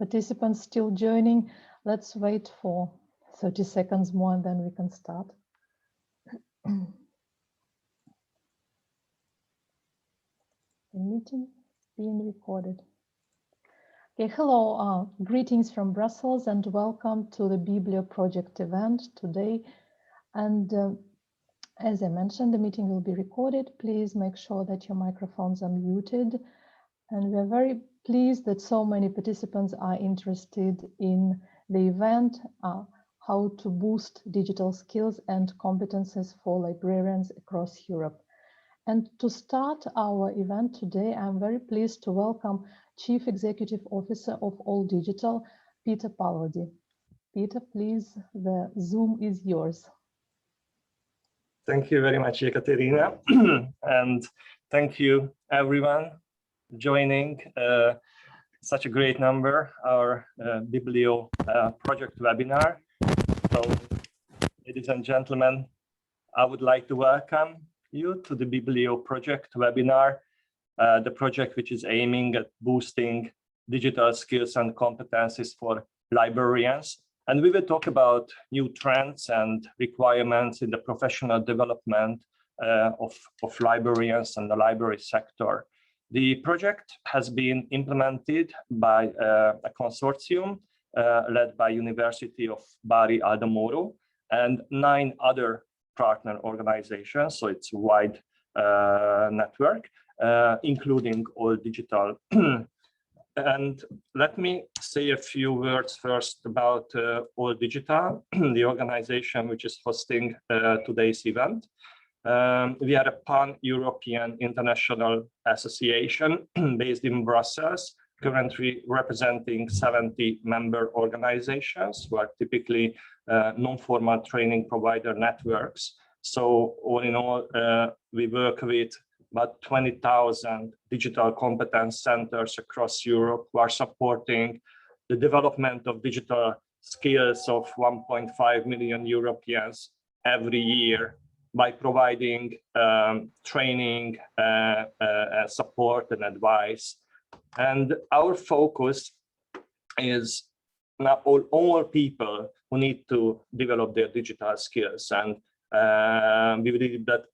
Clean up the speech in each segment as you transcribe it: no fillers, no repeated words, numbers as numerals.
participants still joining. Let's wait for 30 seconds more and then we can start. The meeting being recorded. Okay, hello, greetings from Brussels and welcome to the Biblio project event today. And as I mentioned, the meeting will be recorded. Please make sure that your microphones are muted. And we're very pleased that so many participants are interested in the event, how to boost digital skills and competences for librarians across Europe. And to start our event today, I'm very pleased to welcome Chief Executive Officer of All Digital, Peter Palvolgyi. Peter, please, the Zoom is yours. Thank you very much, Ekaterina. And thank you, everyone, joining such a great number, our Biblio project webinar. So, ladies and gentlemen, I would like to welcome you to the Biblio project webinar, the project which is aiming at boosting digital skills and competencies for librarians. And we will talk about new trends and requirements in the professional development of librarians and the library sector. The project has been implemented by a consortium led by University of Bari, Aldo, Moro, and 9 other partner organizations, so it's a wide network, including All Digital. And let me say a few words first about All Digital, the organization which is hosting today's event. We are a pan-European international association based in Brussels, currently representing 70 member organizations who are typically non-formal training provider networks. So all in all, we work with about 20,000 digital competence centers across Europe who are supporting the development of digital skills of 1.5 million Europeans every year by providing training, support and advice. And our focus is now all people who need to develop their digital skills. And we believe that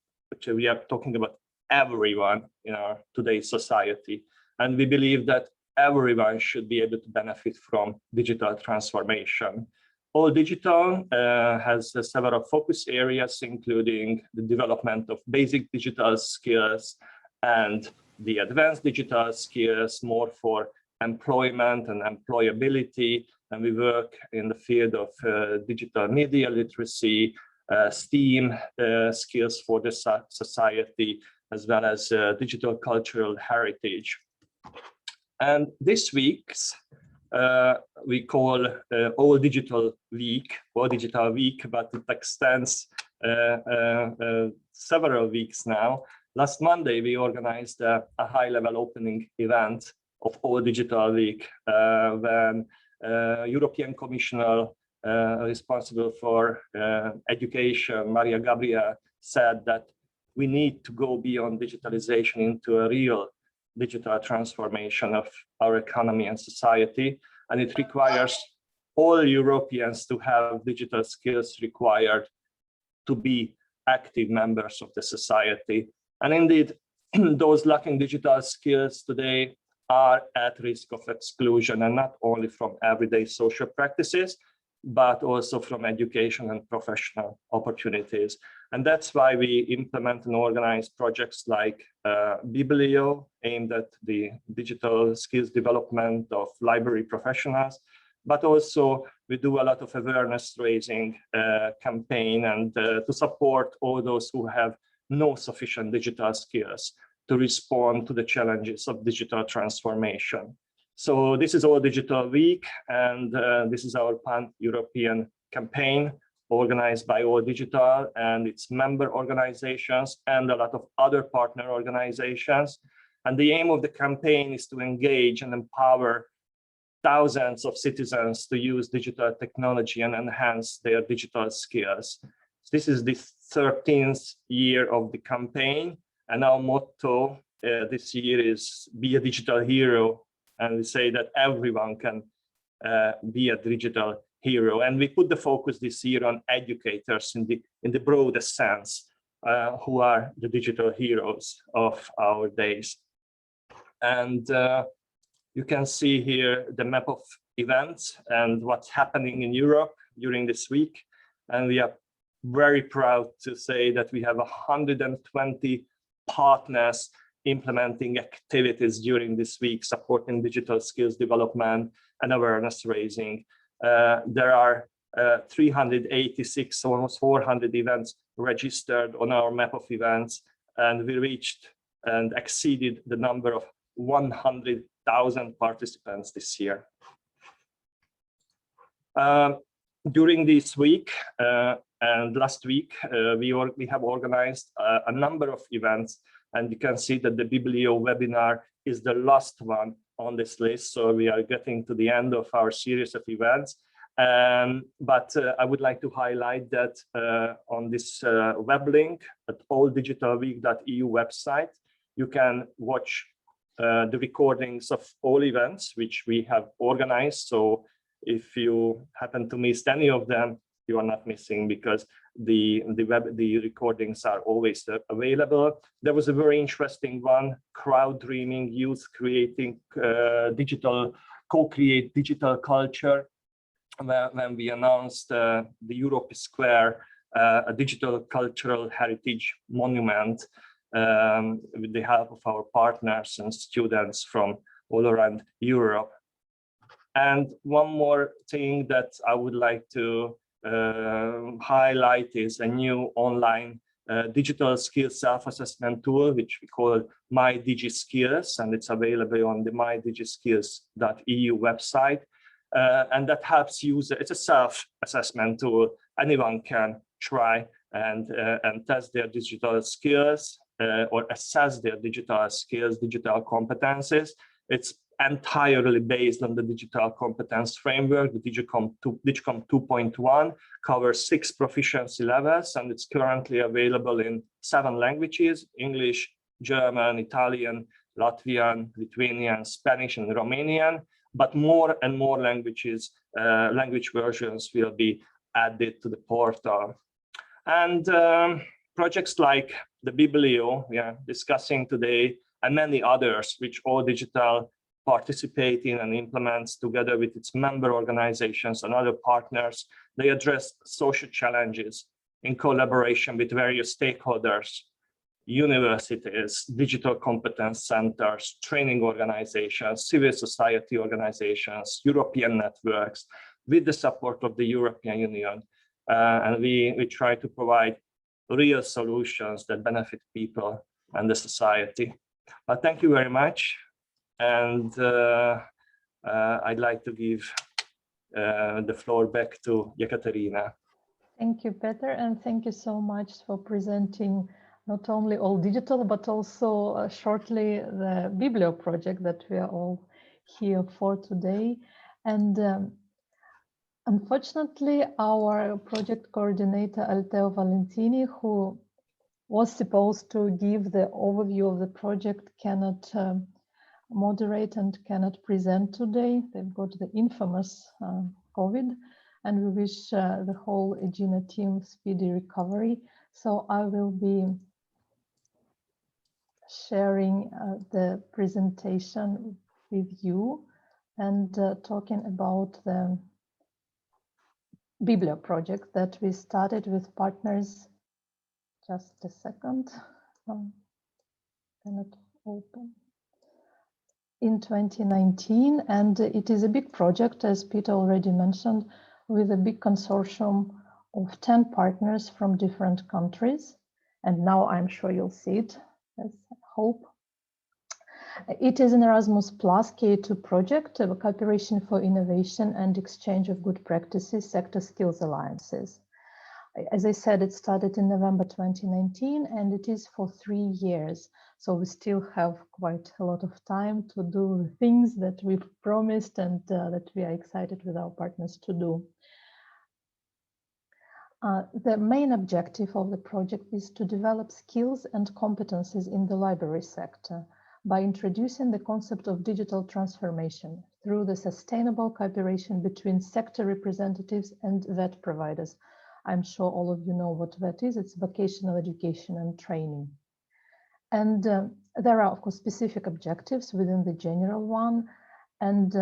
we are talking about everyone in our today's society. And we believe that everyone should be able to benefit from digital transformation. All Digital has several focus areas, including the development of basic digital skills and the advanced digital skills, more for employment and employability. And we work in the field of digital media literacy, STEAM skills for the society, as well as digital cultural heritage. And this week's we call All Digital Week, but it extends several weeks now. Last Monday, we organized a high-level opening event of All Digital Week, when European Commissioner responsible for education, Maria Gabriel, said that we need to go beyond digitalization into a real digital transformation of our economy and society. And it requires all Europeans to have digital skills required to be active members of the society. And indeed, those lacking digital skills today are at risk of exclusion, and not only from everyday social practices, but also from education and professional opportunities. And that's why we implement and organize projects like Biblio, aimed at the digital skills development of library professionals, but also we do a lot of awareness raising campaign and to support all those who have no sufficient digital skills to respond to the challenges of digital transformation. So this is All Digital Week, and this is our pan-European campaign organized by All Digital and its member organizations and a lot of other partner organizations. And the aim of the campaign is to engage and empower thousands of citizens to use digital technology and enhance their digital skills. This is the 13th year of the campaign, and our motto this year is "Be a Digital Hero." And we say that everyone can be a digital hero. And we put the focus this year on educators in the broadest sense, who are the digital heroes of our days. And you can see here the map of events and what's happening in Europe during this week. And we are very proud to say that we have 120 partners implementing activities during this week, supporting digital skills development and awareness raising. There are 386, almost 400 events registered on our map of events, and we reached and exceeded the number of 100,000 participants this year. During this week and last week, we have organized a number of events, and you can see that the Biblio webinar is the last one on this list. So we are getting to the end of our series of events. But I would like to highlight that on this web link at alldigitalweek.eu website, you can watch the recordings of all events which we have organized. So if you happen to miss any of them, you are not missing, because the recordings are always available. There was a very interesting one, crowd dreaming, youth creating co-create digital culture, when we announced the Europe Square, a digital cultural heritage monument, with the help of our partners and students from all around Europe. And one more thing that I would like to highlight is a new online digital skills self-assessment tool, which we call My Digi Skills, and it's available on the mydigiskills.eu website. And that helps users. It's a self-assessment tool. Anyone can try and test their digital skills or assess their digital skills, digital competences. It's entirely based on the digital competence framework. The Digicom 2.1 covers 6 proficiency levels, and it's currently available in 7 languages: English, German, Italian, Latvian, Lithuanian, Spanish, and Romanian. But more and more languages, language versions will be added to the portal. And projects like the Biblio we are discussing today, and many others, which All Digital participate in and implements together with its member organizations and other partners, they address social challenges in collaboration with various stakeholders: universities, digital competence centers, training organizations, civil society organizations, European networks, with the support of the European Union. And we try to provide real solutions that benefit people and the society. But thank you very much. And I'd like to give the floor back to Ekaterina. Thank you, Peter, and thank you so much for presenting not only All Digital, but also shortly the Biblio project that we are all here for today. And unfortunately, our project coordinator, Aldo Valentini, who was supposed to give the overview of the project, cannot moderate and cannot present today. They've got the infamous COVID, and we wish the whole Egina team speedy recovery. So I will be sharing the presentation with you and talking about the Biblio project that we started with partners. Just a second, cannot open. In 2019, and it is a big project, as Peter already mentioned, with a big consortium of 10 partners from different countries. And now I'm sure you'll see it, as I hope. It is an Erasmus Plus K2 project of a cooperation for innovation and exchange of good practices, sector skills alliances. As I said, it started in November 2019, and it is for 3 years. So we still have quite a lot of time to do the things that we've promised and that we are excited with our partners to do. The main objective of the project is to develop skills and competences in the library sector by introducing the concept of digital transformation through the sustainable cooperation between sector representatives and VET providers. I'm sure all of you know what VET is. It's vocational education and training. And there are, of course, specific objectives within the general one, and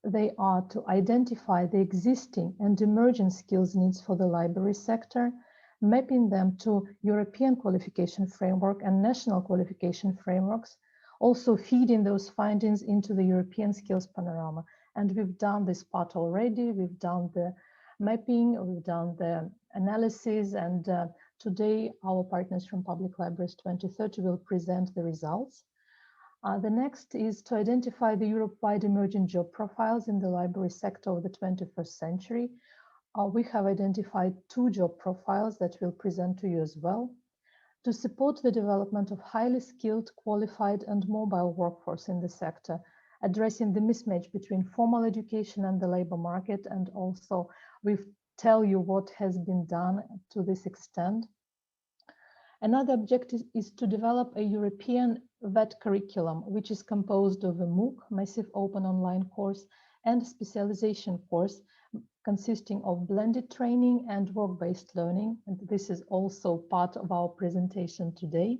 they are to identify the existing and emerging skills needs for the library sector, mapping them to European qualification framework and national qualification frameworks, also feeding those findings into the European skills panorama. And we've done this part already. We've done the mapping, we've done the analysis, and today our partners from Public Libraries 2030 will present the results. The next is to identify the Europe-wide emerging job profiles in the library sector of the 21st century. We have identified 2 job profiles that we'll present to you as well. To support the development of highly skilled, qualified and mobile workforce in the sector, addressing the mismatch between formal education and the labor market, and also we tell you what has been done to this extent. Another objective is to develop a European VET curriculum, which is composed of a MOOC, massive open online course, and specialization course consisting of blended training and work-based learning. And this is also part of our presentation today.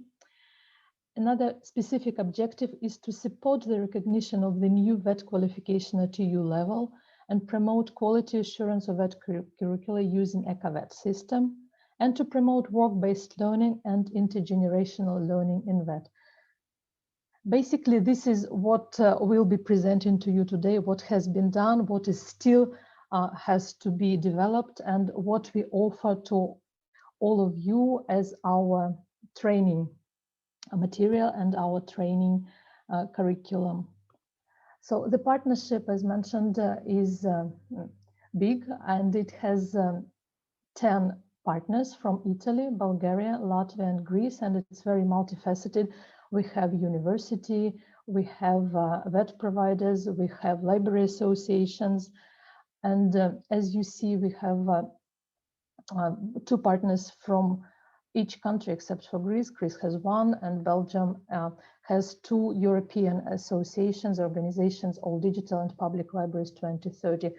Another specific objective is to support the recognition of the new VET qualification at EU level and promote quality assurance of VET curricula using ECAVET system, and to promote work-based learning and intergenerational learning in VET. Basically, this is what we'll be presenting to you today, what has been done, what is still has to be developed, and what we offer to all of you as our training material and our training curriculum. So the partnership, as mentioned, is big, and it has 10 partners from Italy, Bulgaria, Latvia, and Greece, and it's very multifaceted. We have university, we have VET providers, we have library associations, and as you see, we have 2 partners from each country except for Greece. Greece has 1, and Belgium has 2 European associations, organizations, All Digital and Public Libraries 2030.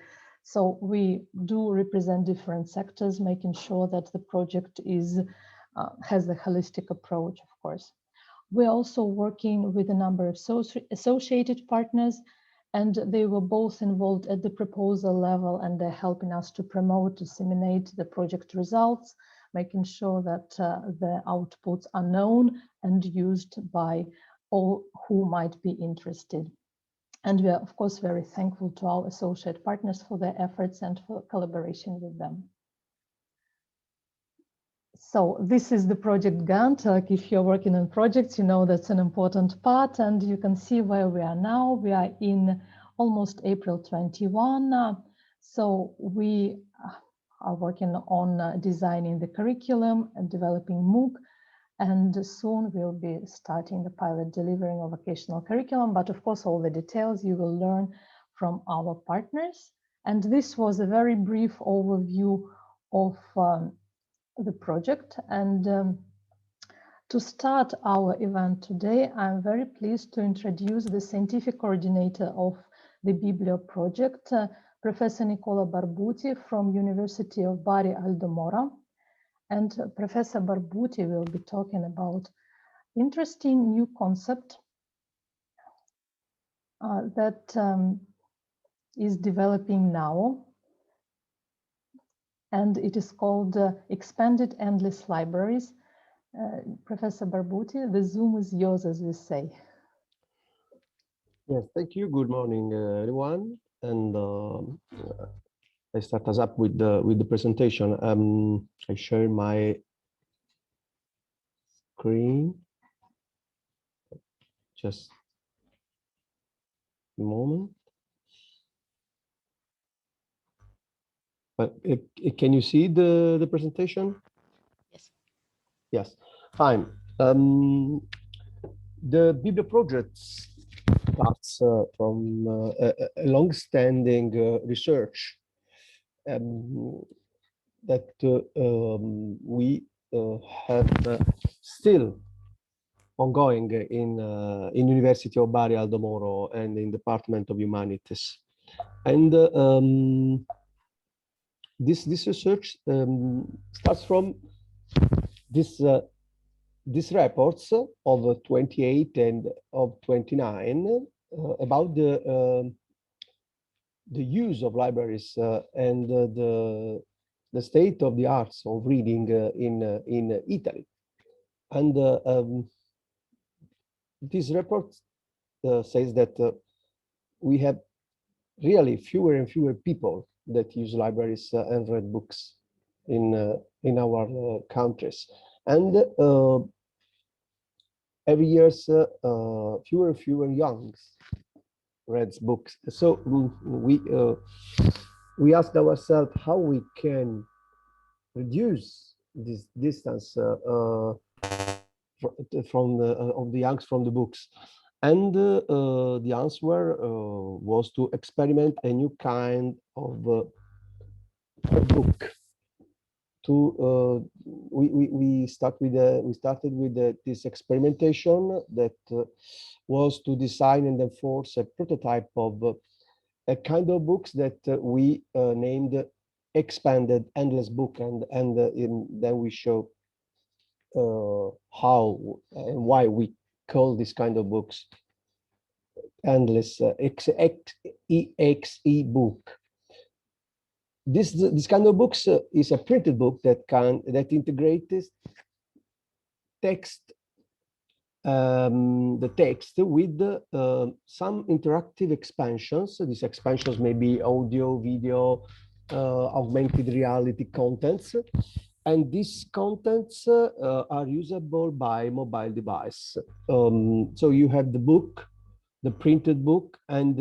So we do represent different sectors, making sure that the project is has a holistic approach, of course. We're also working with a number of associated partners, and they were both involved at the proposal level, and they're helping us to promote, disseminate the project results, making sure that the outputs are known and used by all who might be interested. And we are, of course, very thankful to our associate partners for their efforts and for collaboration with them. So this is the project Gantt. Like if you're working on projects, you know that's an important part, and you can see where we are now. We are in almost April 21. So we are working on designing the curriculum and developing MOOC. And soon we'll be starting the pilot delivering of vocational curriculum. But of course, all the details you will learn from our partners. And this was a very brief overview of the project. And to start our event today, I'm very pleased to introduce the scientific coordinator of the Biblio project, Professor Nicola Barbuti from University of Bari, Aldo, Moro. And Professor Barbuti will be talking about interesting new concept that is developing now. And it is called Expanded Endless Libraries. Professor Barbuti, the Zoom is yours, as we say. Yes, thank you. Good morning, everyone. And I start us up with the presentation. I share my screen. Just a moment. But can you see the presentation? Yes. Yes. Fine. The Biblio project starts from a long-standing research that we have still ongoing in University of Bari, Aldo, Moro, and in Department of Humanities. And this research starts from these reports of 28 and of 29 about the use of libraries and the state of the arts of reading in Italy. And this report says that we have really fewer and fewer people that use libraries and read books in our countries, and every year fewer and fewer youngs reads books. So we asked ourselves how we can reduce this distance from of the youngs from the books. And the answer was to experiment a new kind of book. We started with this experimentation that was to design and enforce a prototype of a kind of books that we named expanded endless book, and then we show how and why we call this kind of books endless EXE book. This kind of books is a printed book that integrates text, the text with some interactive expansions. These expansions may be audio, video, augmented reality contents, and these contents are usable by mobile device. So you have the book, the printed book, and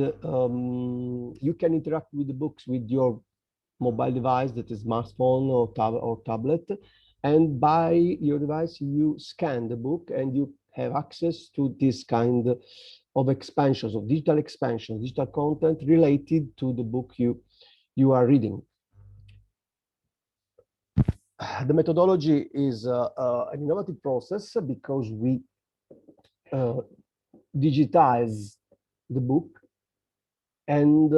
you can interact with the books with your mobile device, that is smartphone or tablet, and by your device you scan the book and you have access to this kind of expansions, of digital expansions, digital content related to the book you are reading. The methodology is an innovative process because we digitize the book and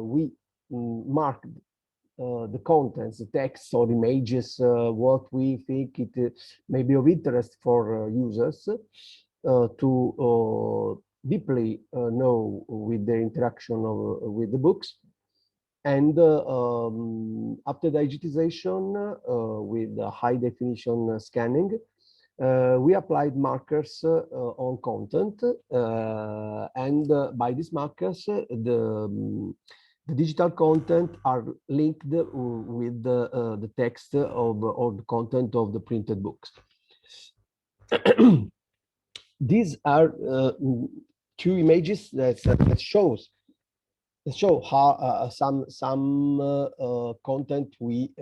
we mark the contents, the text or images, what we think it may be of interest for users to deeply know with the interaction with the books. And after the digitization with the high definition scanning, we applied markers on content, and by these markers, the digital content are linked with the text or the content of the printed books. These are two images that show how some content we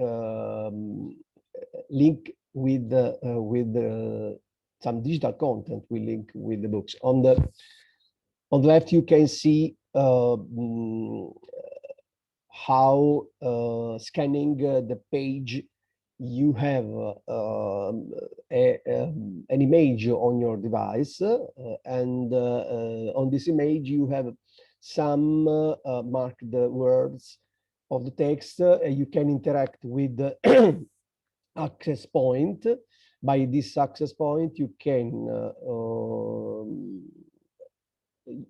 link with some digital content we link with the books. On the left, you can see how scanning the page, you have an image on your device, and on this image you have some marked words of the text. You can interact with the access point. By this access point, you can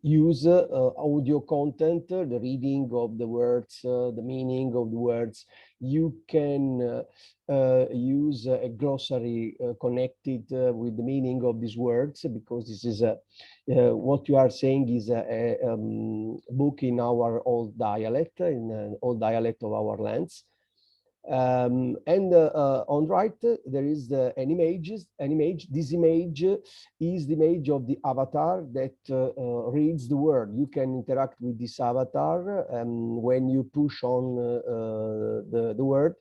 use audio content, the reading of the words, the meaning of the words. You can use a glossary connected with the meaning of these words, because this is what you are saying is a book in our old dialect, in an old dialect of our lands. And on right, there is an image. This image is the image of the avatar that reads the word. You can interact with this avatar when you push on the word.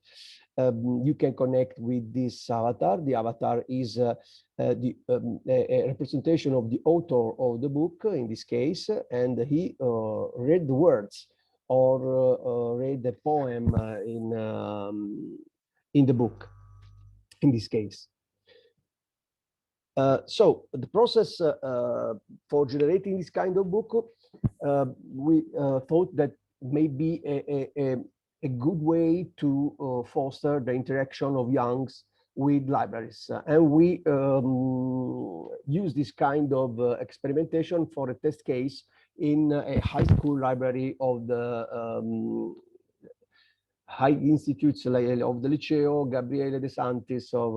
You can connect with this avatar. The avatar is a representation of the author of the book in this case, and he read the words or read the poem in the book in this case. So the process for generating this kind of book we thought that maybe a good way to foster the interaction of youngs with libraries. And we use this kind of experimentation for a test case in a high school library of the high institutes of the Liceo Gabriele De Santis of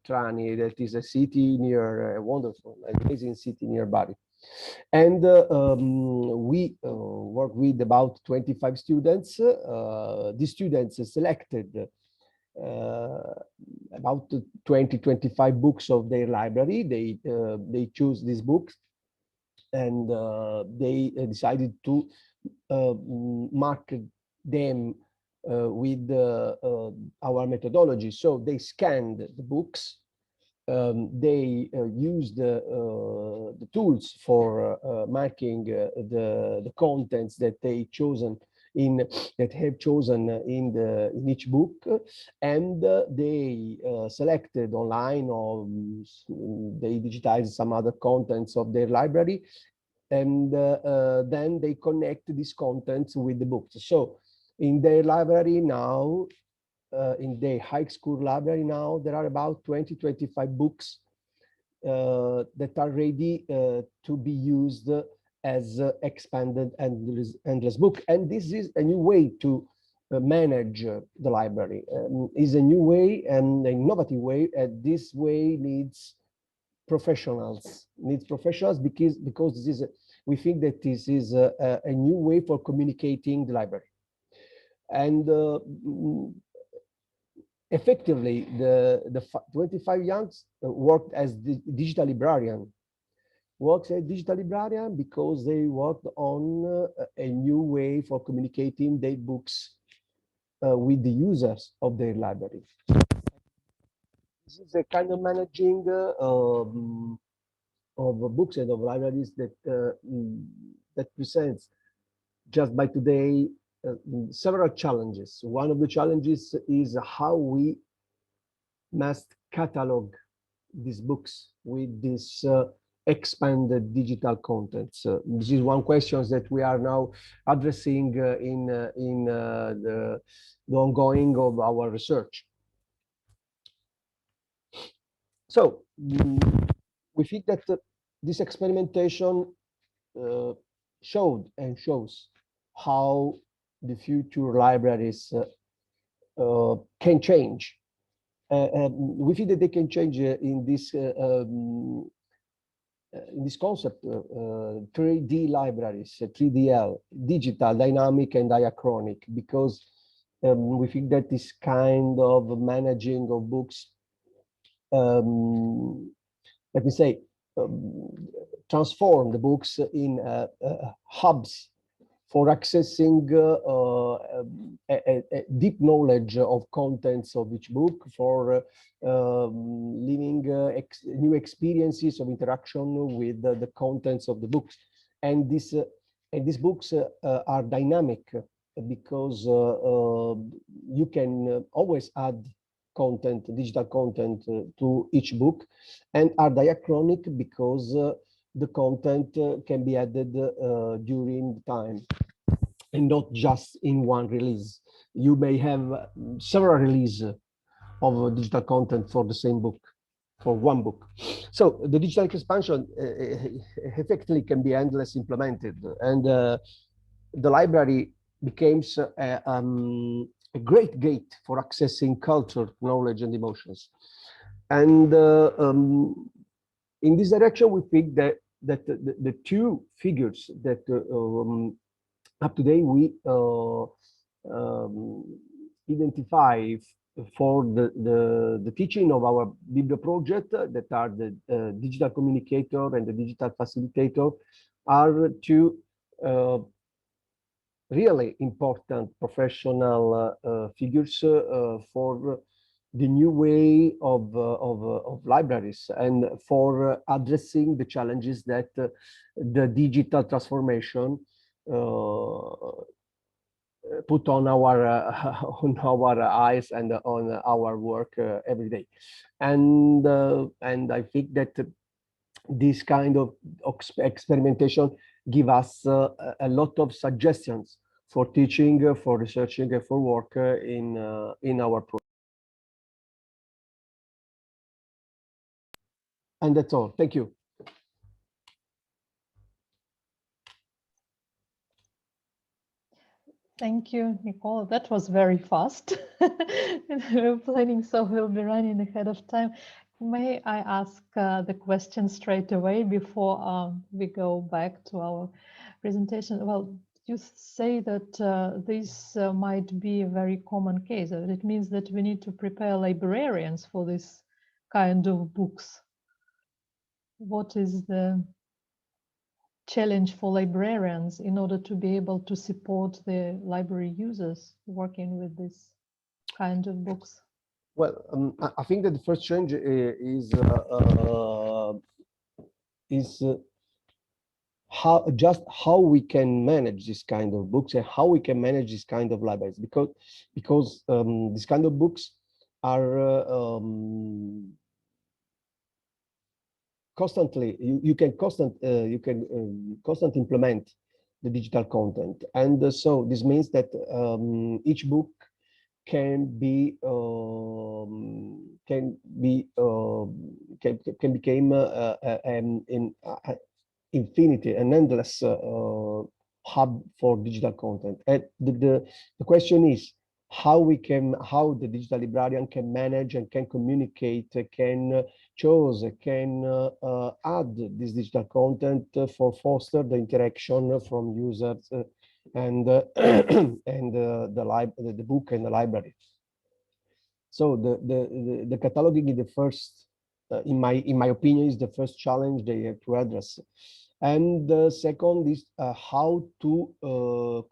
Trani, that is a city near, a wonderful, amazing city near Bari. And we work with about 25 students. The students selected about 20-25 books of their library. They choose these books, and they decided to mark them with our methodology. So they scanned the books. They used the tools for marking the contents that they chosen that have chosen in each book, and they selected online, or they digitized some other contents of their library, and then they connect these contents with the books. So in their library now, in the high school library now, there are about 20-25 books that are ready to be used as expanded endless book. And this is a new way to manage the library. Is a new way and an innovative way, and this way needs professionals. Because this is we think that this is a new way for communicating the library. And effectively, the 25 youngs worked as the digital librarian. Works as digital librarian because they worked on a new way for communicating their books with the users of their library. This is a kind of managing of books and of libraries that that presents just by today several challenges. One of the challenges is how we must catalog these books with this expanded digital contents. This is one question that we are now addressing in the ongoing of our research. So we think that this experimentation showed and shows how the future libraries can change. We think that they can change in this concept, 3D libraries, 3DL, digital, dynamic, and diachronic, because we think that this kind of managing of books, let me say, transform the books in hubs for accessing a deep knowledge of contents of each book, for living new experiences of interaction with the contents of the books. And these books are dynamic because you can always add content, digital content to each book, and are diachronic because the content can be added during the time and not just in one release. You may have several releases of digital content for the same book, for one book. So the digital expansion effectively can be endless implemented, and the library becomes a great gate for accessing culture, knowledge, and emotions. And in this direction, we think that the two figures that up to date we identify for the teaching of our Biblio project, that are the digital communicator and the digital facilitator, are two really important professional figures for the new way of libraries, and for addressing the challenges that the digital transformation put on our eyes and on our work every day. And I think that this kind of experimentation give us a lot of suggestions for teaching, for researching, and for work in our project. And that's all. Thank you. Thank you, Nicola. That was very fast. We're planning, so we'll be running ahead of time. May I ask the question straight away before we go back to our presentation? Well, you say that this might be a very common case. It means that we need to prepare librarians for this kind of books. What is the challenge for librarians in order to be able to support the library users working with this kind of books? Well, I think that the first change is how we can manage this kind of books and how we can manage this kind of libraries, because this kind of books are constantly you can constantly implement the digital content, and so this means that each book can become infinity, an endless hub for digital content. And the question is how the digital librarian can manage and can communicate, can choose, can add this digital content for foster the interaction from users and the book and the library. So the cataloging is the first, in my opinion, is the first challenge they have to address. And the second is how to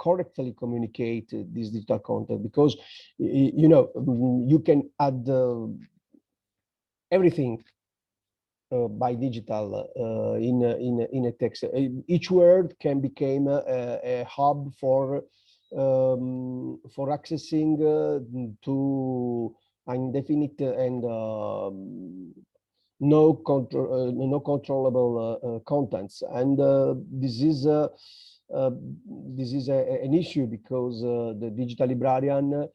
correctly communicate this digital content, because you can add everything by digital in a text. Each word can become a hub for accessing to indefinite and no controllable contents, and this is an issue because the digital librarian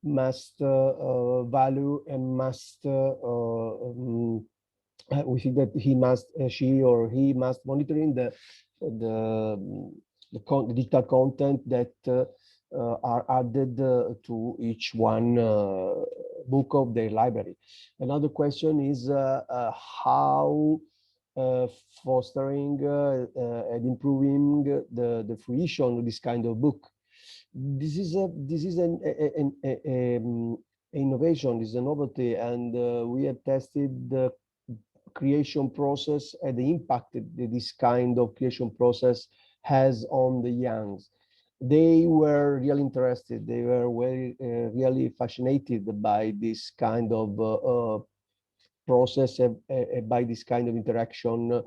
must value and must we think that she or he must monitoring the digital content that are added to each one book of their library. Another question is how fostering and improving the fruition of this kind of book. This is an innovation, is a novelty, and we have tested the creation process and the impact that this kind of creation process has on the youngs. They were really interested. They were really fascinated by this kind of process, by this kind of interaction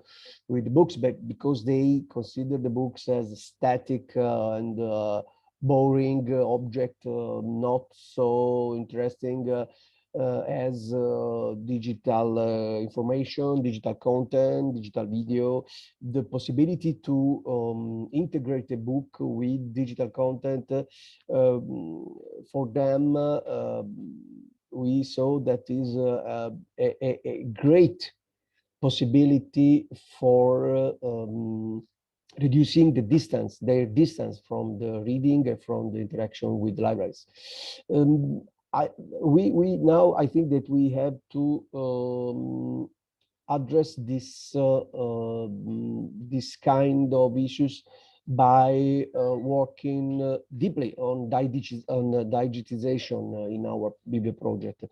with books, but because they consider the books as static and boring object, not so interesting as digital information, digital content, digital video. The possibility to integrate a book with digital content for them, we saw that is a great possibility for reducing the distance, their distance from the reading and from the interaction with libraries. We now, I think that we have to address this kind of issues by working deeply on digitization in our Biblio project,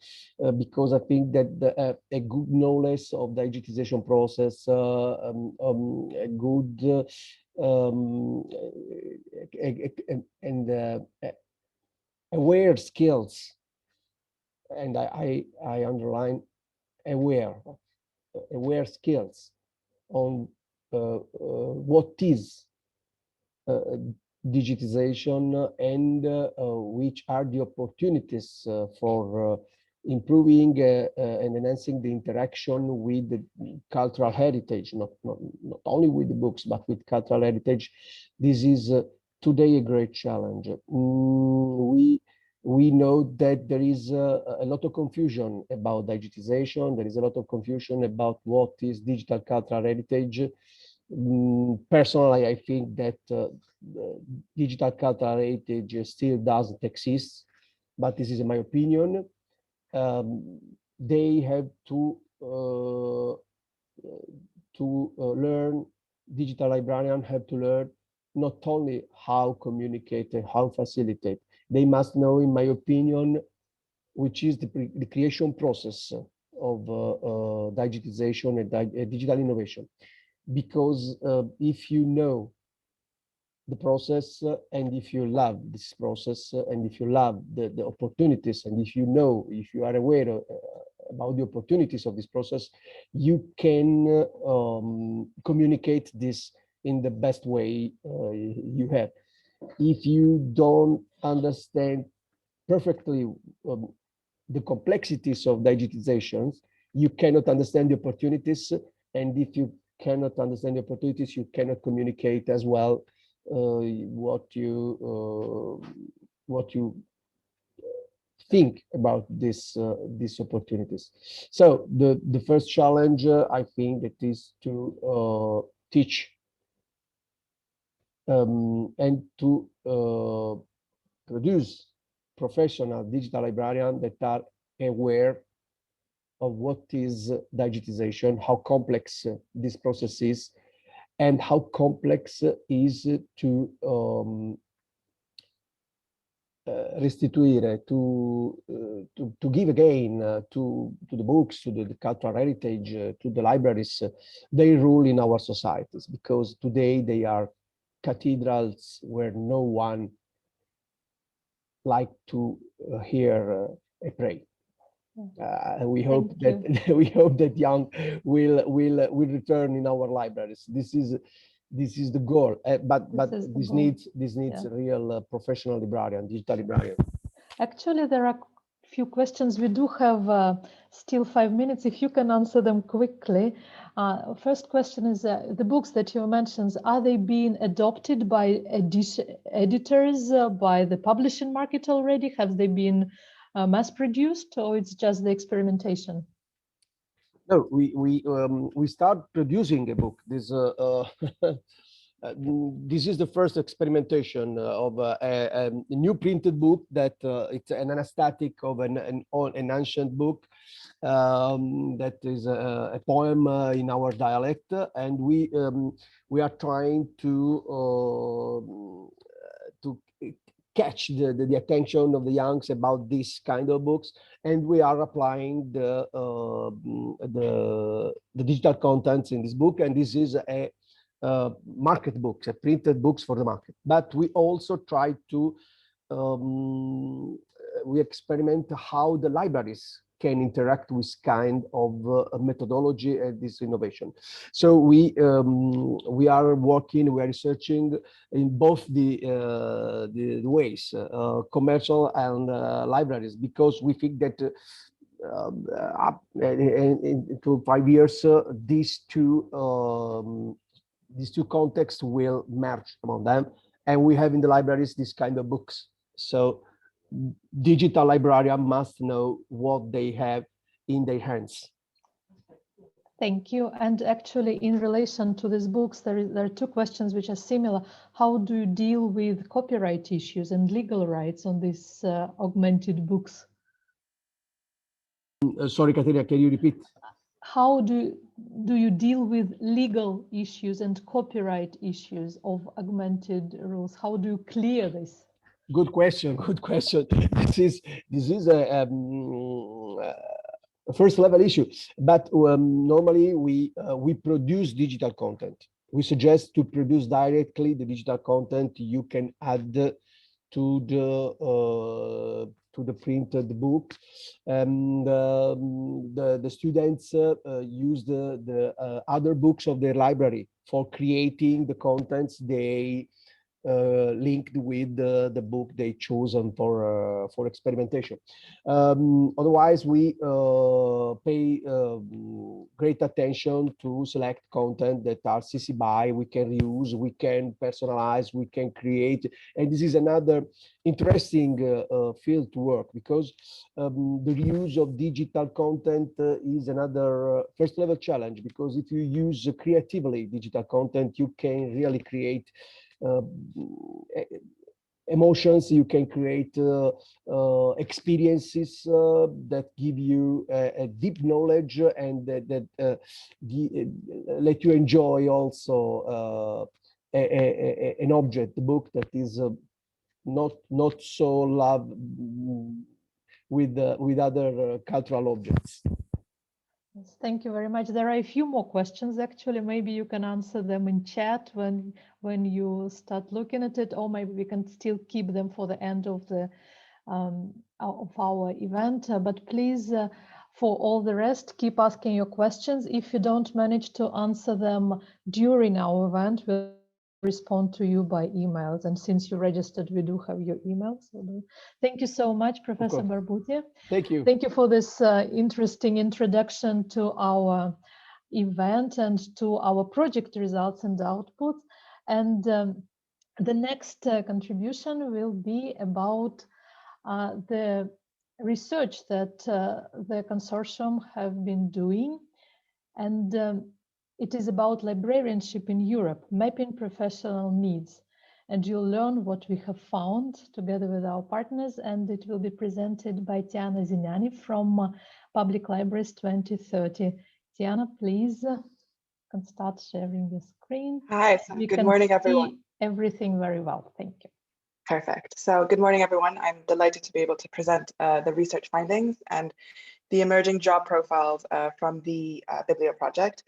because I think that a good knowledge of digitization process, a good and aware skills, and I underline aware skills on what is digitization and which are the opportunities for improving and enhancing the interaction with the cultural heritage, not only with the books, but with cultural heritage. This is today a great challenge. We know that there is a lot of confusion about digitization. There is a lot of confusion about what is digital cultural heritage. Personally, I think that digital cultural heritage still doesn't exist, but this is my opinion. They have to learn, digital librarians have to learn not only how communicate and how facilitate, they must know, in my opinion, which is the creation process of digitization and digital innovation. Because if you know the process, and if you love this process, and if you love the opportunities, and if you are aware about the opportunities of this process, you can communicate this in the best way you have. If you don't understand perfectly the complexities of digitizations, you cannot understand the opportunities, and if you cannot understand the opportunities, you cannot communicate as well what you think about these opportunities. So the first challenge, I think, that is to teach and to produce professional digital librarians that are aware of what is digitization, how complex this process is, and how complex is to restituire, to give again to the books, to the cultural heritage, to the libraries, their role in our societies, because today they are cathedrals where no one like to hear a pray. We hope that young will return in our libraries. This is the goal, but this needs a real professional librarian, digital librarian. Actually, there are a few questions. We do have still 5 minutes. If you can answer them quickly. First question is, the books that you mentioned, are they being adopted by editors, by the publishing market already? Have they been mass produced, or it's just the experimentation? No, we start producing a book. This this is the first experimentation of a new printed book that it's an anesthetic of an ancient book that is a poem in our dialect, and we are trying to catch the attention of the youngs about this kind of books, and we are applying the digital contents in this book, and this is a market books, a printed books for the market. But we also try to we experiment how the libraries can interact with kind of methodology and this innovation. So we are working, we are researching in both the ways, commercial and libraries, because we think that into 5 years, these two contexts will merge among them, and we have in the libraries this kind of books. So digital librarian must know what they have in their hands. Thank you. And actually, in relation to these books, there are two questions which are similar. How do you deal with copyright issues and legal rights on these augmented books? Sorry, Ekaterina, can you repeat? How do you deal with legal issues and copyright issues of augmented rules? How do you clear this? Good question. Good question. This is a first level issue, but normally we produce digital content. We suggest to produce directly the digital content you can add to the printed book, and the students use the other books of their library for creating the contents they linked with the book they chosen for experimentation. Otherwise, we pay great attention to select content that are CC BY, we can reuse, we can personalize, we can create, and this is another interesting field to work, because the reuse of digital content is another first level challenge, because if you use creatively digital content, you can really create emotions, you can create experiences that give you a deep knowledge, and that let you enjoy also an object, the book that is not so loved with other cultural objects. Yes, thank you very much. There are a few more questions, actually. Maybe you can answer them in chat when you start looking at it, or maybe we can still keep them for the end of our event. But please, for all the rest, keep asking your questions. If you don't manage to answer them during our event, we'll respond to you by emails. And since you registered, we do have your emails. So thank you so much, Professor Barbuti. Thank you. Thank you for this interesting introduction to our event and to our project results and outputs. And the next contribution will be about the research that the consortium have been doing. And it is about librarianship in Europe, mapping professional needs. And you'll learn what we have found together with our partners, and it will be presented by Tiana Zignani from Public Libraries 2030. Tiana, please, you can start sharing your screen. Hi, so good morning, everyone. See everything very well, thank you. Perfect. So good morning, everyone. I'm delighted to be able to present the research findings and the emerging job profiles from the Biblio project.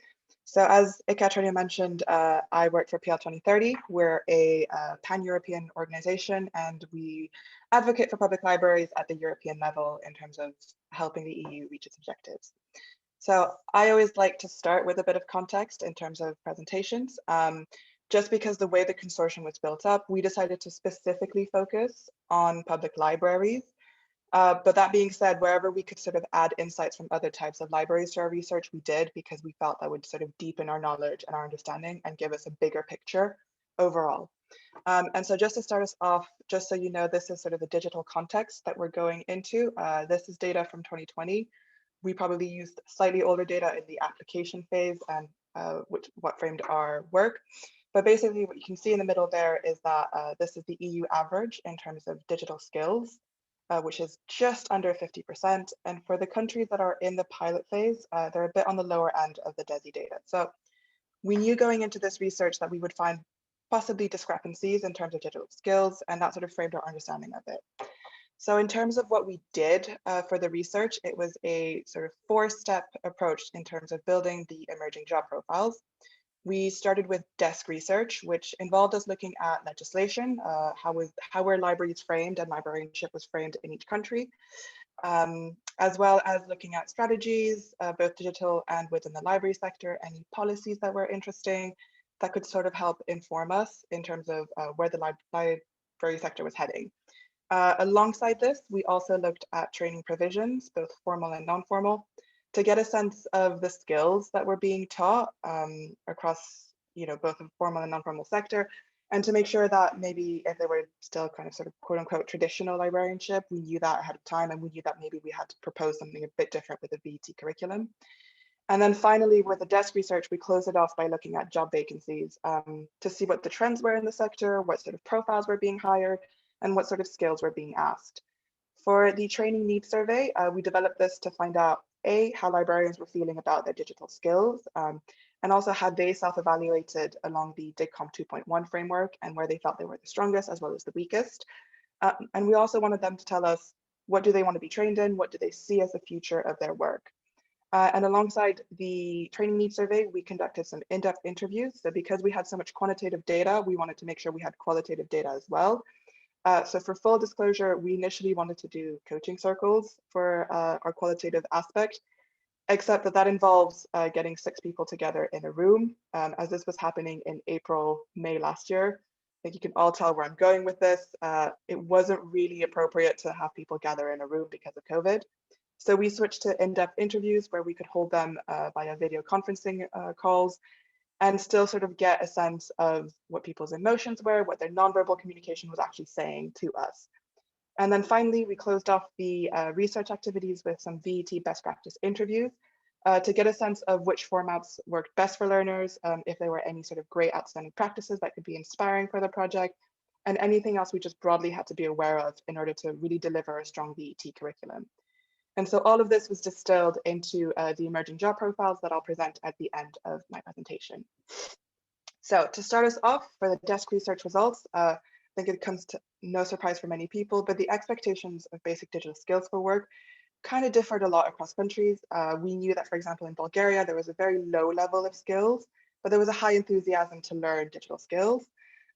So as Ekaterina mentioned, I work for PL 2030. We're a pan-European organization, and we advocate for public libraries at the European level in terms of helping the EU reach its objectives. So I always like to start with a bit of context in terms of presentations. Just because the way the consortium was built up, we decided to specifically focus on public libraries. But that being said, wherever we could sort of add insights from other types of libraries to our research, we did, because we felt that would sort of deepen our knowledge and our understanding and give us a bigger picture overall. And so just to start us off, just so you know, this is sort of the digital context that we're going into. This is data from 2020. We probably used slightly older data in the application phase and what framed our work. But basically what you can see in the middle there is that this is the EU average in terms of digital skills, which is just under 50%. And for the countries that are in the pilot phase, they're a bit on the lower end of the DAISSy data. So we knew going into this research that we would find possibly discrepancies in terms of digital skills, and that sort of framed our understanding of it. So in terms of what we did for the research, it was a sort of 4-step approach in terms of building the emerging job profiles. We started with desk research, which involved us looking at legislation, how were libraries framed and librarianship was framed in each country, as well as looking at strategies, both digital and within the library sector, any policies that were interesting that could sort of help inform us in terms of where the library sector was heading. Alongside this, we also looked at training provisions, both formal and non-formal, to get a sense of the skills that were being taught across, both the formal and non-formal sector, and to make sure that maybe if they were still kind of sort of quote unquote traditional librarianship, we knew that ahead of time, and we knew that maybe we had to propose something a bit different with the VET curriculum. And then finally, with the desk research, we closed it off by looking at job vacancies to see what the trends were in the sector, what sort of profiles were being hired, and what sort of skills were being asked. For the training needs survey, we developed this to find out how librarians were feeling about their digital skills, and also how they self-evaluated along the DIGCOM 2.1 framework and where they felt they were the strongest as well as the weakest. And we also wanted them to tell us, what do they want to be trained in? What do they see as the future of their work? And alongside the training needs survey, we conducted some in-depth interviews. So because we had so much quantitative data, we wanted to make sure we had qualitative data as well. So for full disclosure, we initially wanted to do coaching circles for our qualitative aspect, except that involves getting 6 people together in a room, as this was happening in April, May last year. think you can all tell where I'm going with this. It wasn't really appropriate to have people gather in a room because of COVID. So we switched to in-depth interviews where we could hold them via video conferencing calls and still sort of get a sense of what people's emotions were, what their nonverbal communication was actually saying to us. And then finally, we closed off the research activities with some VET best practice interviews to get a sense of which formats worked best for learners, if there were any sort of great outstanding practices that could be inspiring for the project, and anything else we just broadly had to be aware of in order to really deliver a strong VET curriculum. And so all of this was distilled into the emerging job profiles that I'll present at the end of my presentation. So to start us off for the desk research results, I think it comes to no surprise for many people, but the expectations of basic digital skills for work kind of differed a lot across countries. We knew that, for example, in Bulgaria, there was a very low level of skills, but there was a high enthusiasm to learn digital skills.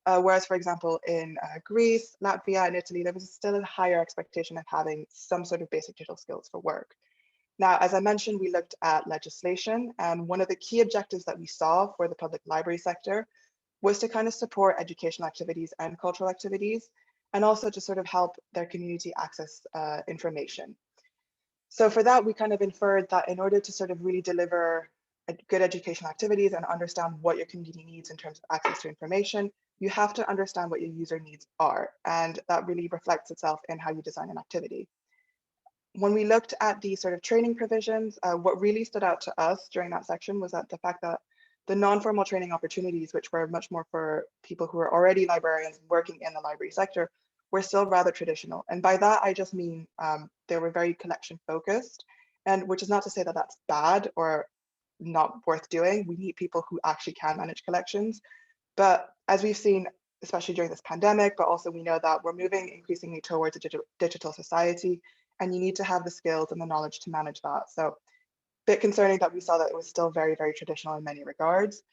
Whereas, for example, in Greece, Latvia, and Italy, there was still a higher expectation of having some sort of basic digital skills for work. Now, as I mentioned, we looked at legislation, and one of the key objectives that we saw for the public library sector was to kind of support educational activities and cultural activities, and also to sort of help their community access information. So for that, we kind of inferred that in order to sort of really deliver good educational activities and understand what your community needs in terms of access to information, you have to understand what your user needs are. And that really reflects itself in how you design an activity. When we looked at the sort of training provisions, what really stood out to us during that section was that the fact that the non-formal training opportunities, which were much more for people who are already librarians working in the library sector, were still rather traditional. And by that, I just mean they were very collection focused, and which is not to say that that's bad or not worth doing. We need people who actually can manage collections. But as we've seen, especially during this pandemic, but also we know that we're moving increasingly towards a digital society, and you need to have the skills and the knowledge to manage that. So a bit concerning that we saw that it was still very, very traditional in many regards.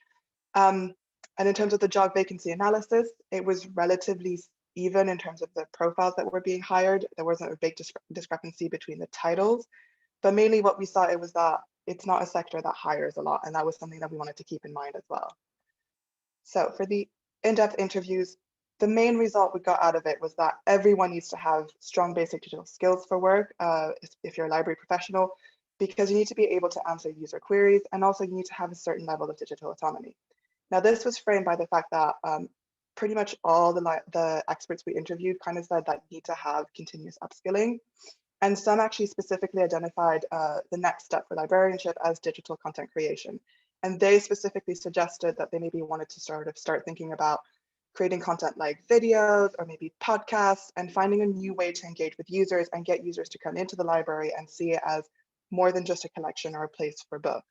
And in terms of the job vacancy analysis, it was relatively even in terms of the profiles that were being hired. There wasn't a big discrepancy between the titles, but mainly what we saw it was that it's not a sector that hires a lot, and that was something that we wanted to keep in mind as well. So for the in-depth interviews, the main result we got out of it was that everyone needs to have strong basic digital skills for work if you're a library professional, because you need to be able to answer user queries, and also you need to have a certain level of digital autonomy. Now, this was framed by the fact that pretty much all the experts we interviewed kind of said that you need to have continuous upskilling. And some actually specifically identified the next step for librarianship as digital content creation. And they specifically suggested that they maybe wanted to start thinking about creating content like videos or maybe podcasts, and finding a new way to engage with users and get users to come into the library and see it as more than just a collection or a place for books.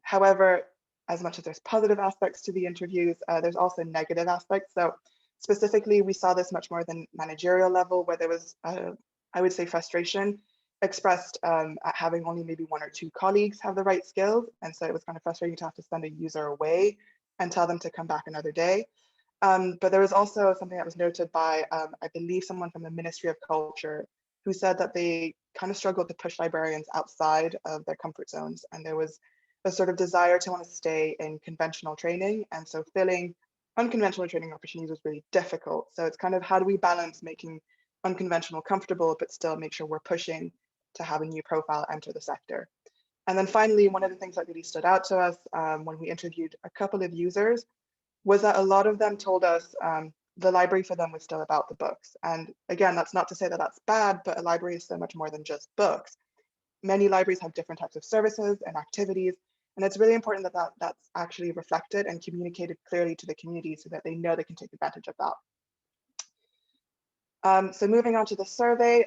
However, as much as there's positive aspects to the interviews, there's also negative aspects. So specifically, we saw this much more than managerial level, where there was, I would say, frustration expressed at having only maybe 1 or 2 colleagues have the right skills. And so it was kind of frustrating to have to send a user away and tell them to come back another day. But there was also something that was noted by, I believe, someone from the Ministry of Culture, who said that they kind of struggled to push librarians outside of their comfort zones. And there was a sort of desire to want to stay in conventional training. And so filling unconventional training opportunities was really difficult. So it's kind of, how do we balance making unconventional comfortable, but still make sure we're pushing to have a new profile enter the sector. And then finally, one of the things that really stood out to us when we interviewed a couple of users was that a lot of them told us the library for them was still about the books. And again, that's not to say that that's bad, but a library is so much more than just books. Many libraries have different types of services and activities, and it's really important that that's actually reflected and communicated clearly to the community so that they know they can take advantage of that. So moving on to the survey,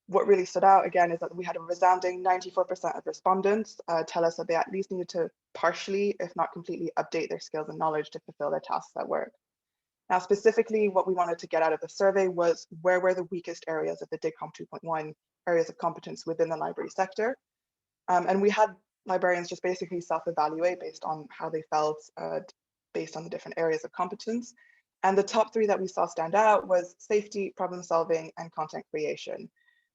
what really stood out again is that we had a resounding 94% of respondents tell us that they at least needed to partially, if not completely, update their skills and knowledge to fulfill their tasks at work. Now, specifically, what we wanted to get out of the survey was where were the weakest areas of the DIGCOM 2.1 areas of competence within the library sector. And we had librarians just basically self-evaluate based on how they felt based on the different areas of competence. And the top 3 that we saw stand out was safety, problem solving, and content creation.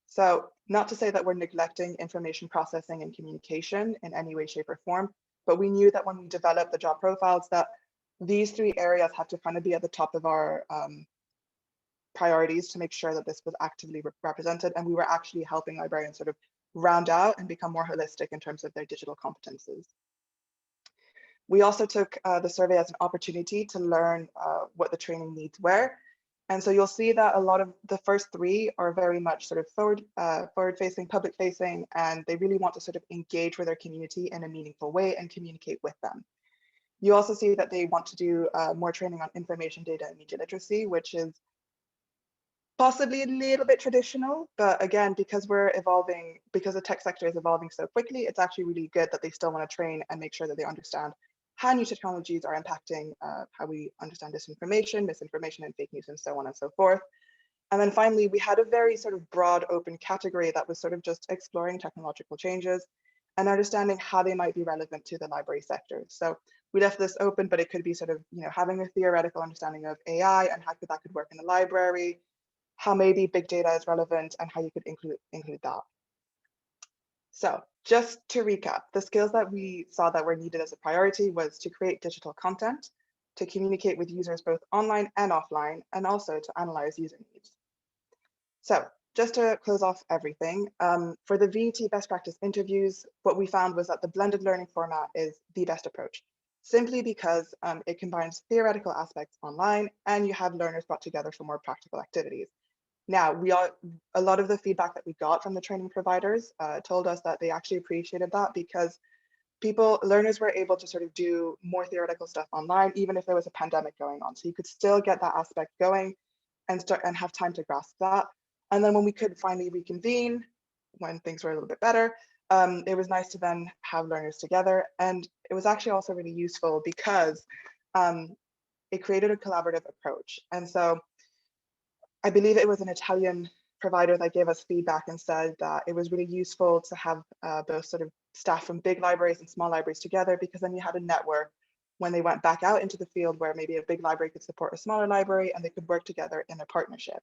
So not to say that we're neglecting information processing and communication in any way, shape, or form, but we knew that when we developed the job profiles that these three areas had to kind of be at the top of our priorities to make sure that this was actively represented, and we were actually helping librarians sort of round out and become more holistic in terms of their digital competences. We also took the survey as an opportunity to learn what the training needs were. And so you'll see that a lot of the first three are very much sort of forward-facing, public-facing, and they really want to sort of engage with their community in a meaningful way and communicate with them. You also see that they want to do more training on information, data, and media literacy, which is possibly a little bit traditional, but again, because we're evolving, because the tech sector is evolving so quickly, it's actually really good that they still want to train and make sure that they understand how new technologies are impacting how we understand disinformation, misinformation, and fake news, and so on and so forth. And then finally, we had a very sort of broad open category that was sort of just exploring technological changes and understanding how they might be relevant to the library sector. So we left this open, but it could be sort of, you know, having a theoretical that of AI and how that could work in the library, how maybe big data is relevant, and how you could include that. So just to recap, the skills that we saw that were needed as a priority was to create digital content, to communicate with users both online and offline, and also to analyze user needs. So just to close off everything, for the VET best practice interviews, what we found was that the blended learning format is the best approach, simply because it combines theoretical aspects online and you have learners brought together for more practical activities. Now, a lot of the feedback that we got from the training providers told us that they actually appreciated that because learners were able to sort of do more theoretical stuff online, even if there was a pandemic going on. So you could still get that aspect going and have time to grasp that. And then when we could finally reconvene, when things were a little bit better, it was nice to then have learners together. And it was actually also really useful because it created a collaborative approach. And so I believe it was an Italian provider that gave us feedback and said that it was really useful to have both sort of staff from big libraries and small libraries together, because then you had a network when they went back out into the field where maybe a big library could support a smaller library and they could work together in a partnership.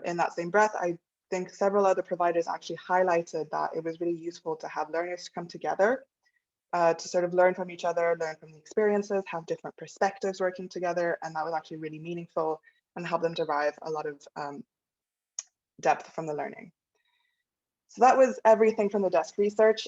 In that same breath, I think several other providers actually highlighted that it was really useful to have learners come together to sort of learn from each other, learn from the experiences, have different perspectives working together, and that was actually really meaningful and help them derive a lot of depth from the learning. So that was everything from the desk research.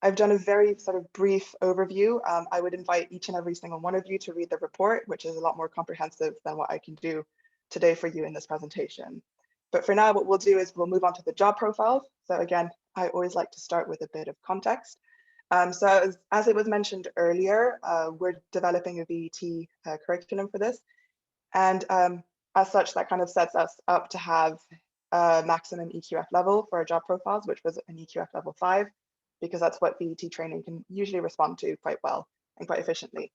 I've done a very sort of brief overview. I would invite each and every single one of you to read the report, which is a lot more comprehensive than what I can do today for you in this presentation. But for now, what we'll do is we'll move on to the job profiles. So again, I always like to start with a bit of context. So as it was mentioned earlier, we're developing a VET curriculum for this. And as such, that kind of sets us up to have a maximum EQF level for our job profiles, which was an EQF level 5, because that's what VET training can usually respond to quite well and quite efficiently.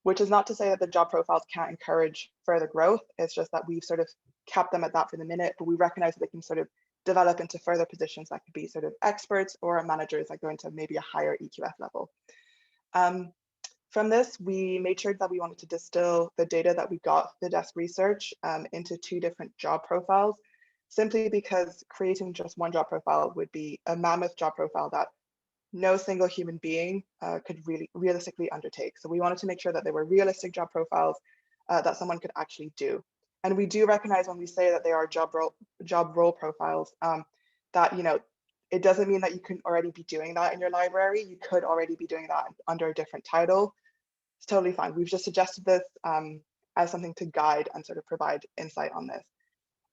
Which is not to say that the job profiles can't encourage further growth. It's just that we've sort of kept them at that for the minute, but we recognize that they can sort of develop into further positions that could be sort of experts or managers that go into maybe a higher EQF level. From this, we made sure that we wanted to distill the data that we got from the desk research into 2 different job profiles, simply because creating just one job profile would be a mammoth job profile that no single human being could really realistically undertake. So we wanted to make sure that they were realistic job profiles that someone could actually do. And we do recognize when we say that they are job role profiles that, you know, it doesn't mean that you can already be doing that in your library. You could already be doing that under a different title. It's totally fine. We've just suggested this as something to guide and sort of provide insight on this.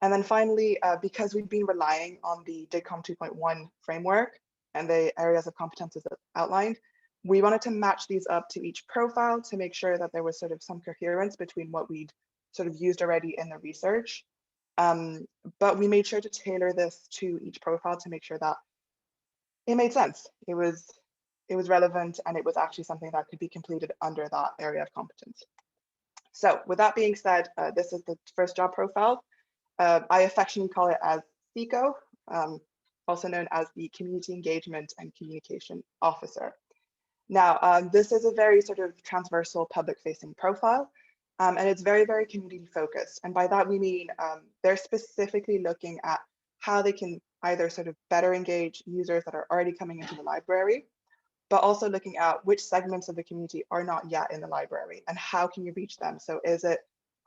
And then finally, because we've been relying on the DIGCOM 2.1 framework and the areas of competences outlined, we wanted to match these up to each profile to make sure that there was sort of some coherence between what we'd sort of used already in the research. But we made sure to tailor this to each profile to make sure that it made sense. It was relevant, and it was actually something that could be completed under that area of competence. So with that being said, this is the first job profile. I affectionately call it as CECO, also known as the Community Engagement and Communication Officer. Now, this is a very sort of transversal public-facing profile, and it's very, very community-focused. And by that, we mean they're specifically looking at how they can either sort of better engage users that are already coming into the library, but also looking at which segments of the community are not yet in the library and how can you reach them. So is it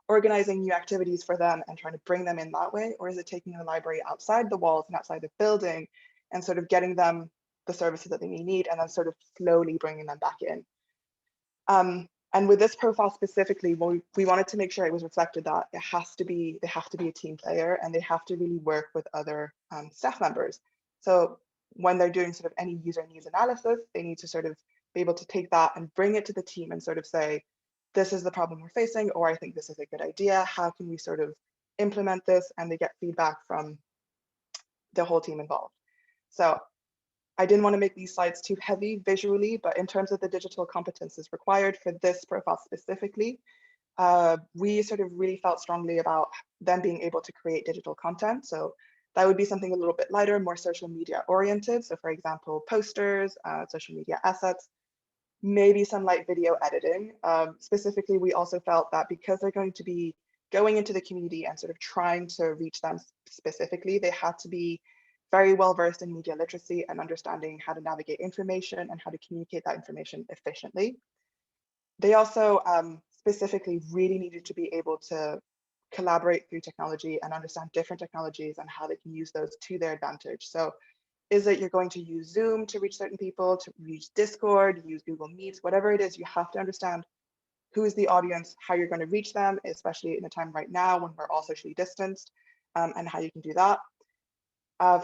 organizing new activities for them and trying to bring them in that way, or is it taking the library outside the walls and outside the building and sort of getting them the services that they need and then sort of slowly bringing them back in. And with this profile specifically, we wanted to make sure it was reflected that they have to be a team player and they have to really work with other staff members. So when they're doing sort of any user needs analysis, they need to sort of be able to take that and bring it to the team and sort of say, this is the problem we're facing, or I think this is a good idea. How can we sort of implement this? And they get feedback from the whole team involved. So I didn't want to make these slides too heavy visually, but in terms of the digital competences required for this profile specifically, we sort of really felt strongly about them being able to create digital content. So that would be something a little bit lighter, more social media oriented. So for example, posters, social media assets, maybe some light video editing. Specifically, we also felt that because they're going to be going into the community and sort of trying to reach them specifically, they had to be very well versed in media literacy and understanding how to navigate information and how to communicate that information efficiently. They also specifically really needed to be able to collaborate through technology and understand different technologies and how they can use those to their advantage. So is it you're going to use Zoom to reach certain people, to reach Discord, use Google Meets, whatever it is, you have to understand who is the audience, how you're going to reach them, especially in a time right now when we're all socially distanced, and how you can do that.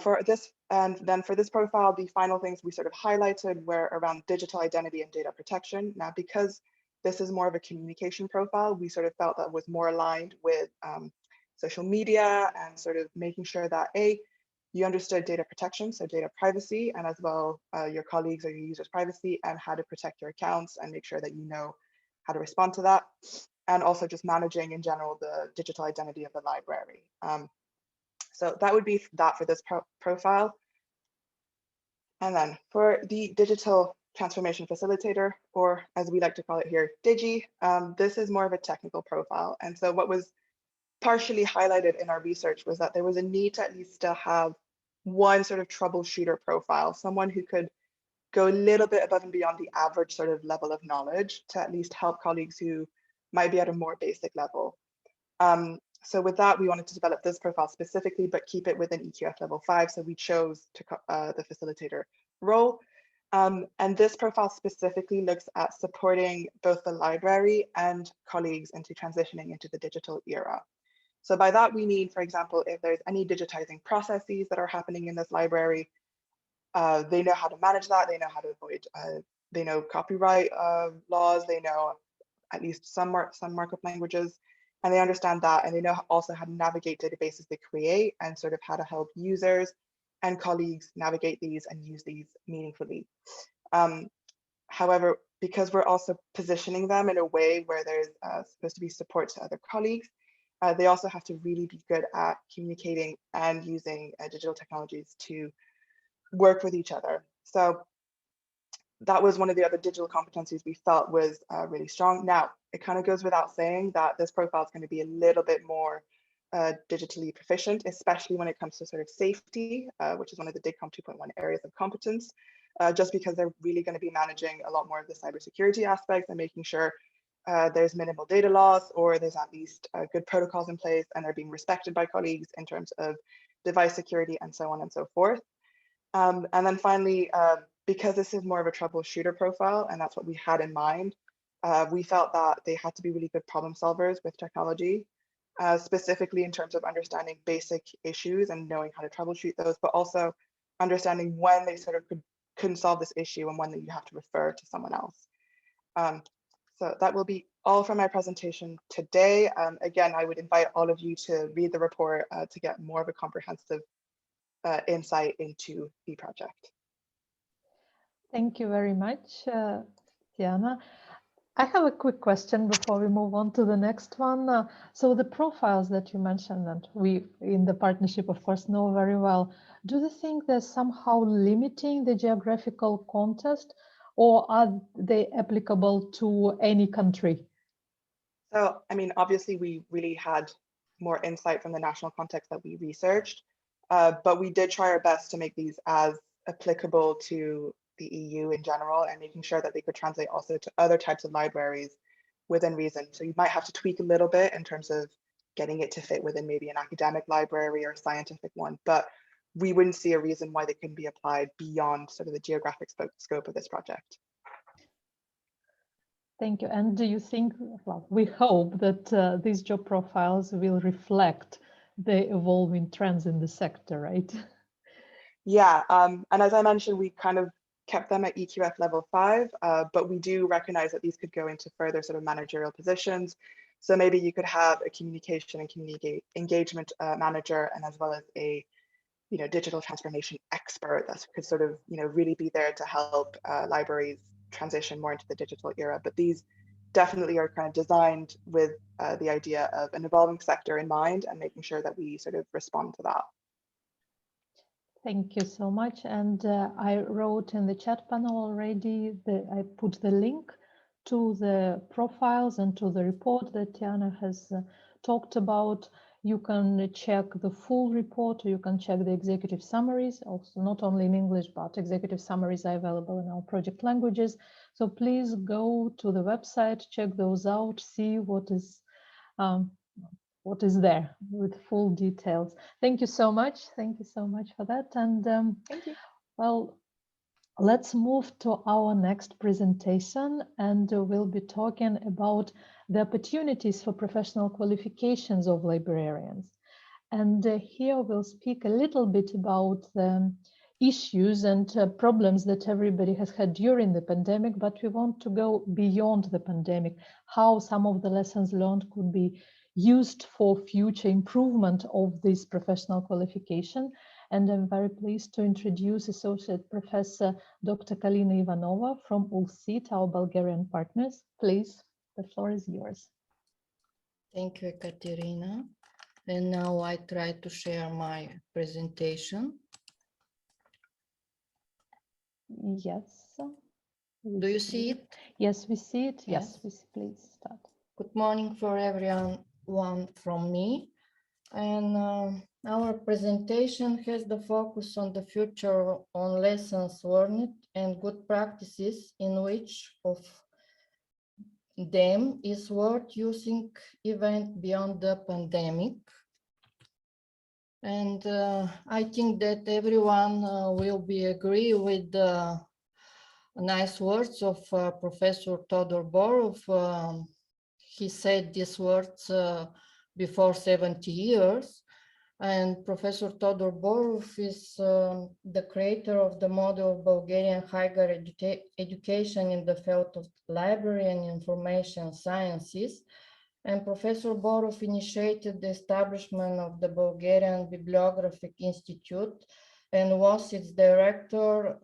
For this, and then for this profile, the final things we sort of highlighted were around digital identity and data protection. Now, because this is more of a communication profile, we sort of felt that was more aligned with social media and sort of making sure that you understood data protection, so data privacy, and as well your colleagues or your users' privacy and how to protect your accounts and make sure that you know how to respond to that. And also just managing in general the digital identity of the library. So that would be that for this profile. And then for the digital transformation facilitator, or as we like to call it here, DIGY, this is more of a technical profile. And so what was partially highlighted in our research was that there was a need to at least still have one sort of troubleshooter profile, someone who could go a little bit above and beyond the average sort of level of knowledge to at least help colleagues who might be at a more basic level. So with that, we wanted to develop this profile specifically, but keep it within EQF level 5. So we chose the facilitator role. And this profile specifically looks at supporting both the library and colleagues into transitioning into the digital era. So by that, we mean, for example, if there's any digitizing processes that are happening in this library, they know how to manage that, they know how to avoid, they know copyright laws, they know at least some markup languages, and they understand that, and they know also how to navigate databases they create and sort of how to help users and colleagues navigate these and use these meaningfully. However, because we're also positioning them in a way where there's supposed to be support to other colleagues, they also have to really be good at communicating and using digital technologies to work with each other. So that was one of the other digital competencies we felt was really strong. Now, it kind of goes without saying that this profile is going to be a little bit more digitally proficient, especially when it comes to sort of safety, which is one of the DIGCOM 2.1 areas of competence, just because they're really going to be managing a lot more of the cybersecurity aspects and making sure there's minimal data loss, or there's at least good protocols in place and they're being respected by colleagues in terms of device security and so on and so forth. And then finally, because this is more of a troubleshooter profile, and that's what we had in mind, we felt that they had to be really good problem solvers with technology, specifically in terms of understanding basic issues and knowing how to troubleshoot those, but also understanding when they sort of couldn't solve this issue and when you have to refer to someone else. So that will be all from my presentation today. Again, I would invite all of you to read the report to get more of a comprehensive insight into the project. Thank you very much, Tiana. I have a quick question before we move on to the next one. So the profiles that you mentioned, and we in the partnership, of course, know very well, do you think they're somehow limiting the geographical context, or are they applicable to any country? So, I mean, obviously, we really had more insight from the national context that we researched, but we did try our best to make these as applicable to the EU in general, and making sure that they could translate also to other types of libraries within reason. So you might have to tweak a little bit in terms of getting it to fit within maybe an academic library or a scientific one, but we wouldn't see a reason why they couldn't be applied beyond sort of the geographic scope of this project. Thank you. And do you think, well, we hope that these job profiles will reflect the evolving trends in the sector, right? Yeah, and as I mentioned, we kind of kept them at EQF level 5, but we do recognize that these could go into further sort of managerial positions. So maybe you could have a communication and community engagement manager, and as well as a digital transformation expert that could sort of really be there to help libraries transition more into the digital era. But these definitely are kind of designed with the idea of an evolving sector in mind and making sure that we sort of respond to that. Thank you so much. And I wrote in the chat panel already that I put the link to the profiles and to the report that Tiana has talked about. You can check the full report, or you can check the executive summaries, also not only in English, but executive summaries are available in our project languages. So please go to the website, check those out, see what is there with full details. Thank you so much. Thank you so much for that. And Thank you. well, let's move to our next presentation, and we'll be talking about the opportunities for professional qualifications of librarians. And here we'll speak a little bit about the issues and problems that everybody has had during the pandemic, but we want to go beyond the pandemic, how some of the lessons learned could be used for future improvement of this professional qualification. And I'm very pleased to introduce Associate Professor Dr. Kalina Ivanova from ULSIT, our Bulgarian partners. Please, the floor is yours. Thank you, Ekaterina. And now I try to share my presentation. Yes. Do you see it? Yes, we see it. Yes, Yes. we see. Please start. Good morning for everyone from me. And our presentation has the focus on the future on lessons learned and good practices, in which of them is worth using even beyond the pandemic. And I think that everyone will be agree with the nice words of Professor Todor Borov. He said these words before 70 years. And Professor Todor Borov is the creator of the model of Bulgarian higher education in the field of library and information sciences. And Professor Borov initiated the establishment of the Bulgarian Bibliographic Institute and was its director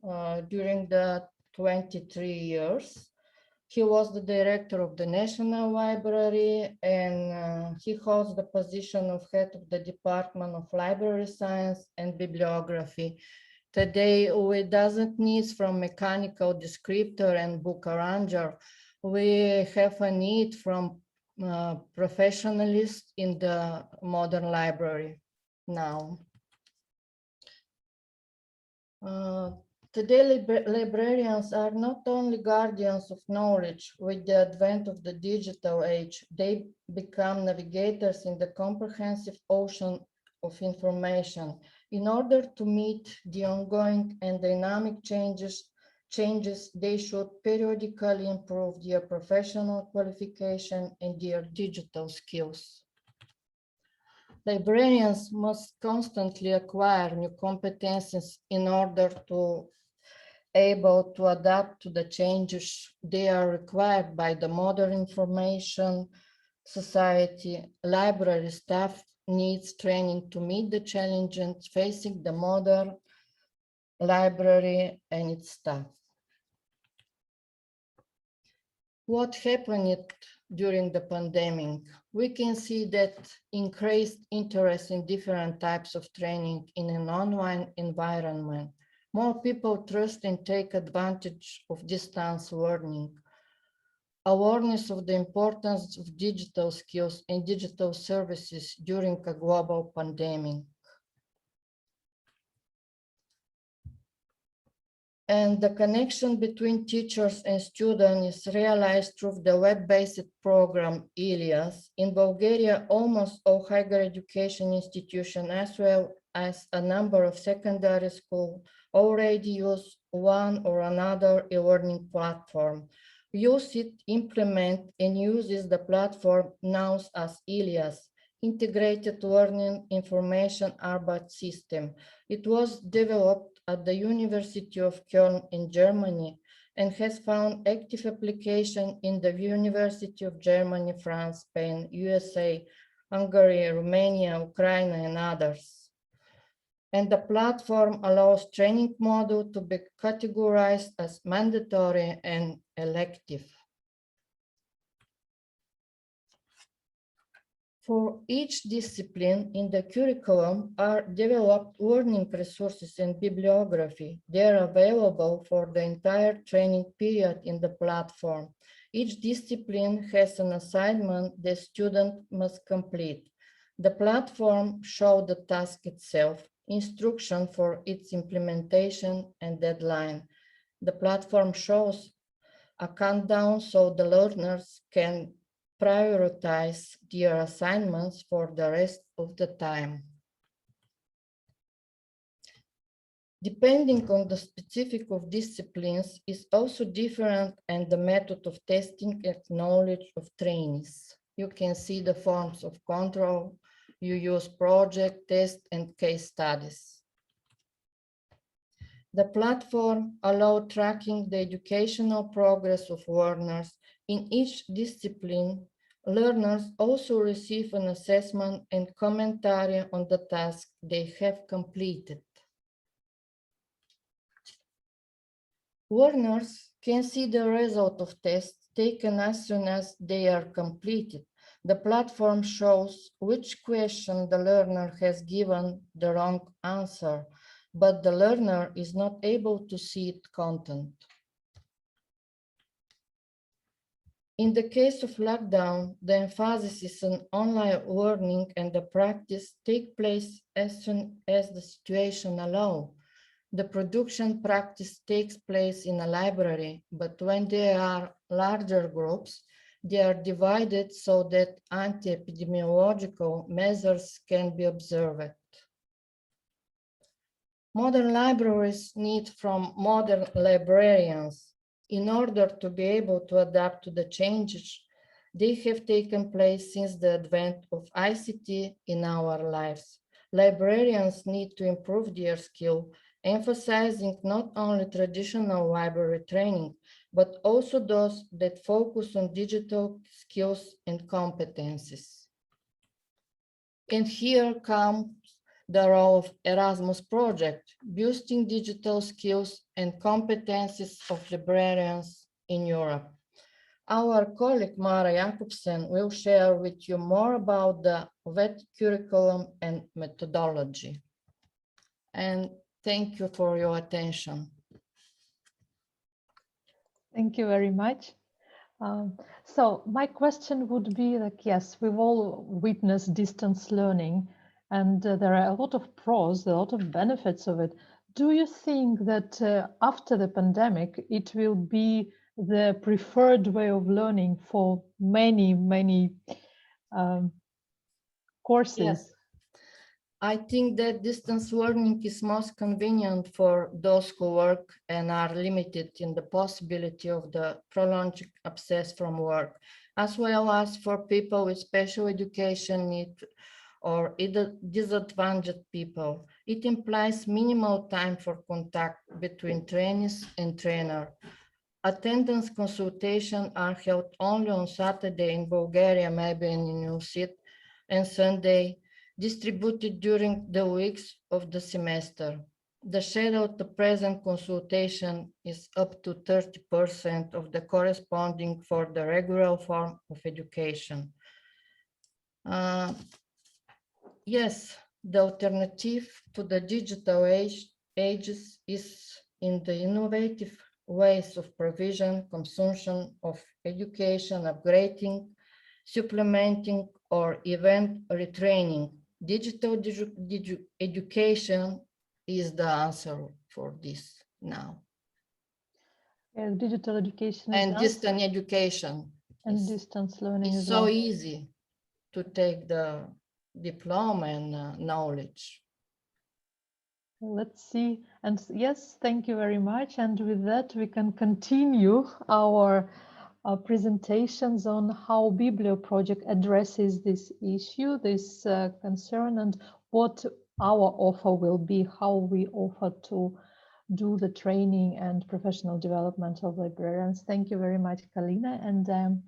during the 23 years. He was the director of the National Library, and he holds the position of head of the Department of Library Science and Bibliography. Today, we doesn't need from mechanical descriptor and book arranger. We have a need from professionalists in the modern library now. Today, librarians are not only guardians of knowledge. With the advent of the digital age, they become navigators in the comprehensive ocean of information. In order to meet the ongoing and dynamic changes, they should periodically improve their professional qualification and their digital skills. Librarians must constantly acquire new competences in order to able to adapt to the changes they are required by the modern information society. Library staff needs training to meet the challenges facing the modern library and its staff. What happened during the pandemic? We can see that increased interest in different types of training in an online environment. More people trust and take advantage of distance learning. Awareness of the importance of digital skills and digital services during a global pandemic. And the connection between teachers and students is realized through the web-based program ILIAS. In Bulgaria, almost all higher education institutions, as well as a number of secondary schools, already use one or another e-learning platform. ULSIT implements and uses the platform known as ILIAS, Integrated Learning Information Arbeit System. It was developed at the University of Köln in Germany and has found active application in the University of Germany, France, Spain, USA, Hungary, Romania, Ukraine, and others. And the platform allows training module to be categorized as mandatory and elective. For each discipline in the curriculum are developed learning resources and bibliography. They are available for the entire training period in the platform. Each discipline has an assignment the student must complete. The platform shows the task itself, instruction for its implementation, and deadline. The platform shows a countdown so the learners can prioritize their assignments for the rest of the time. Depending on the specific of disciplines is also different, and the method of testing and knowledge of trainees. You can see the forms of control. You use project, test, and case studies. The platform allows tracking the educational progress of learners. In each discipline, learners also receive an assessment and commentary on the task they have completed. Learners can see the result of tests taken as soon as they are completed. The platform shows which question the learner has given the wrong answer, but the learner is not able to see its content. In the case of lockdown, the emphasis is on online learning, and the practice take place as soon as the situation allows. The production practice takes place in a library, but when there are larger groups, they are divided so that anti-epidemiological measures can be observed. Modern libraries need from modern librarians. In order to be able to adapt to the changes they have taken place since the advent of ICT in our lives. Librarians need to improve their skill, emphasizing not only traditional library training, but also those that focus on digital skills and competences. And here comes the role of Erasmus project, boosting digital skills and competences of librarians in Europe. Our colleague Mara Jakobsone will share with you more about the VET curriculum and methodology. And thank you for your attention. Thank you very much. So my question would be like, yes, we've all witnessed distance learning, and there are a lot of pros, a lot of benefits of it. Do you think that after the pandemic, it will be the preferred way of learning for many courses? Yes. I think that distance learning is most convenient for those who work and are limited in the possibility of the prolonged access from work, as well as for people with special education needs or either disadvantaged people. It implies minimal time for contact between trainees and trainer. Attendance consultations are held only on Saturday in Bulgaria, maybe in ULSIT, and Sunday, distributed during the weeks of the semester. The share of the present consultation is up to 30% of the corresponding for the regular form of education. Yes, the alternative to the digital ages is in the innovative ways of provision, consumption of education, upgrading, supplementing, or even retraining. Digital education is the answer for this now. Yeah, digital education is and done, distance education. and distance learning It's as so well. easy to take the diploma and knowledge. Let's see. And yes, thank you very much. And with that, we can continue our presentations on how Biblio project addresses this issue, this concern, and what our offer will be, how we offer to do the training and professional development of librarians. Thank you very much, Kalina. And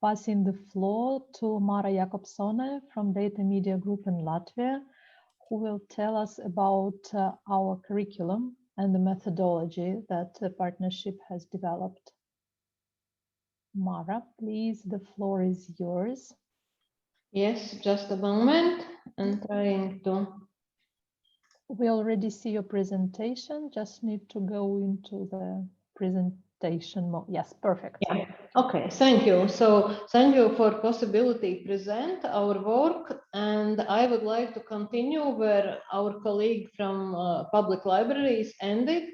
passing the floor to Mara Jakobsone from Data Media Group in Latvia, who will tell us about our curriculum and the methodology that the partnership has developed. Mara, please, the floor is yours. Yes, just a moment. I'm trying to. We already see your presentation, just need to go into the presentation mode. Yes, perfect. Yeah. Okay, thank you. So thank you for possibility to present our work, and I would like to continue where our colleague from public libraries ended,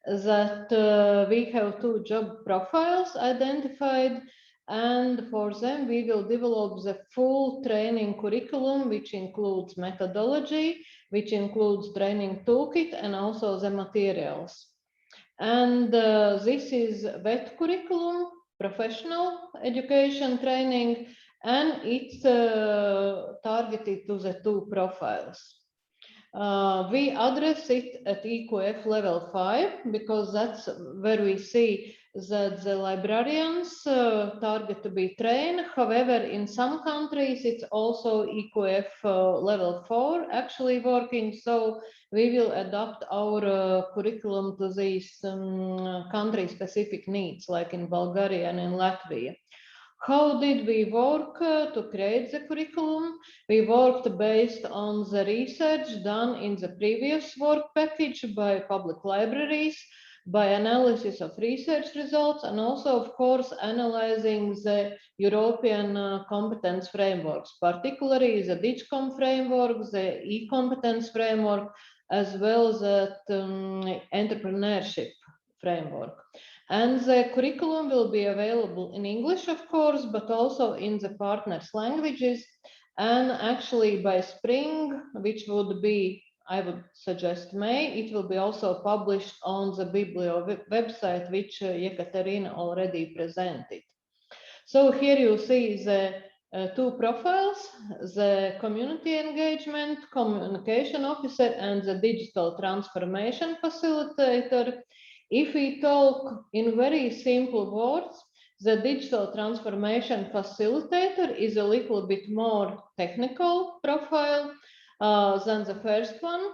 that we have 2 job profiles identified, and for them we will develop the full training curriculum, which includes methodology, which includes training toolkit, and also the materials. And this is wet curriculum, professional education training, and it's targeted to the 2 profiles. We address it at EQF level 5 because that's where we see that the librarians target to be trained. However, in some countries, it's also EQF level 4 actually working. So we will adapt our curriculum to these country-specific needs, like in Bulgaria and in Latvia. How did we work to create the curriculum? We worked based on the research done in the previous work package by public libraries, by analysis of research results, and also, of course, analyzing the European competence frameworks, particularly the DIGCOM framework, the e-competence framework, as well as the entrepreneurship framework. And the curriculum will be available in English, of course, but also in the partners' languages. And actually by spring, which would be, I would suggest May, it will be also published on the Biblio website, which Ekaterina already presented. So here you see the 2 profiles, the community engagement, communication officer, and the digital transformation facilitator. If we talk in very simple words, the digital transformation facilitator is a little bit more technical profile than the first one.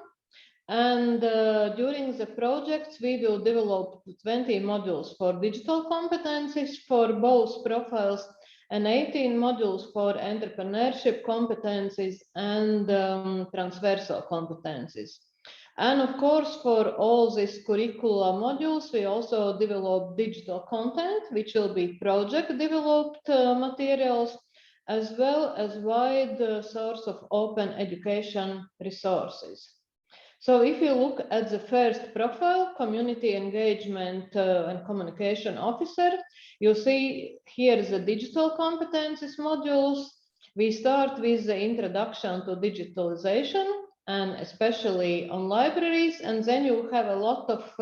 And during the projects, we will develop 20 modules for digital competencies for both profiles and 18 modules for entrepreneurship competencies and transversal competencies. And of course, for all these curricula modules, we also develop digital content, which will be project developed materials, as well as wide source of open education resources. So if you look at the first profile, community engagement and communication officer, you see here the digital competencies modules. We start with the introduction to digitalization, and especially on libraries, and then you have a lot of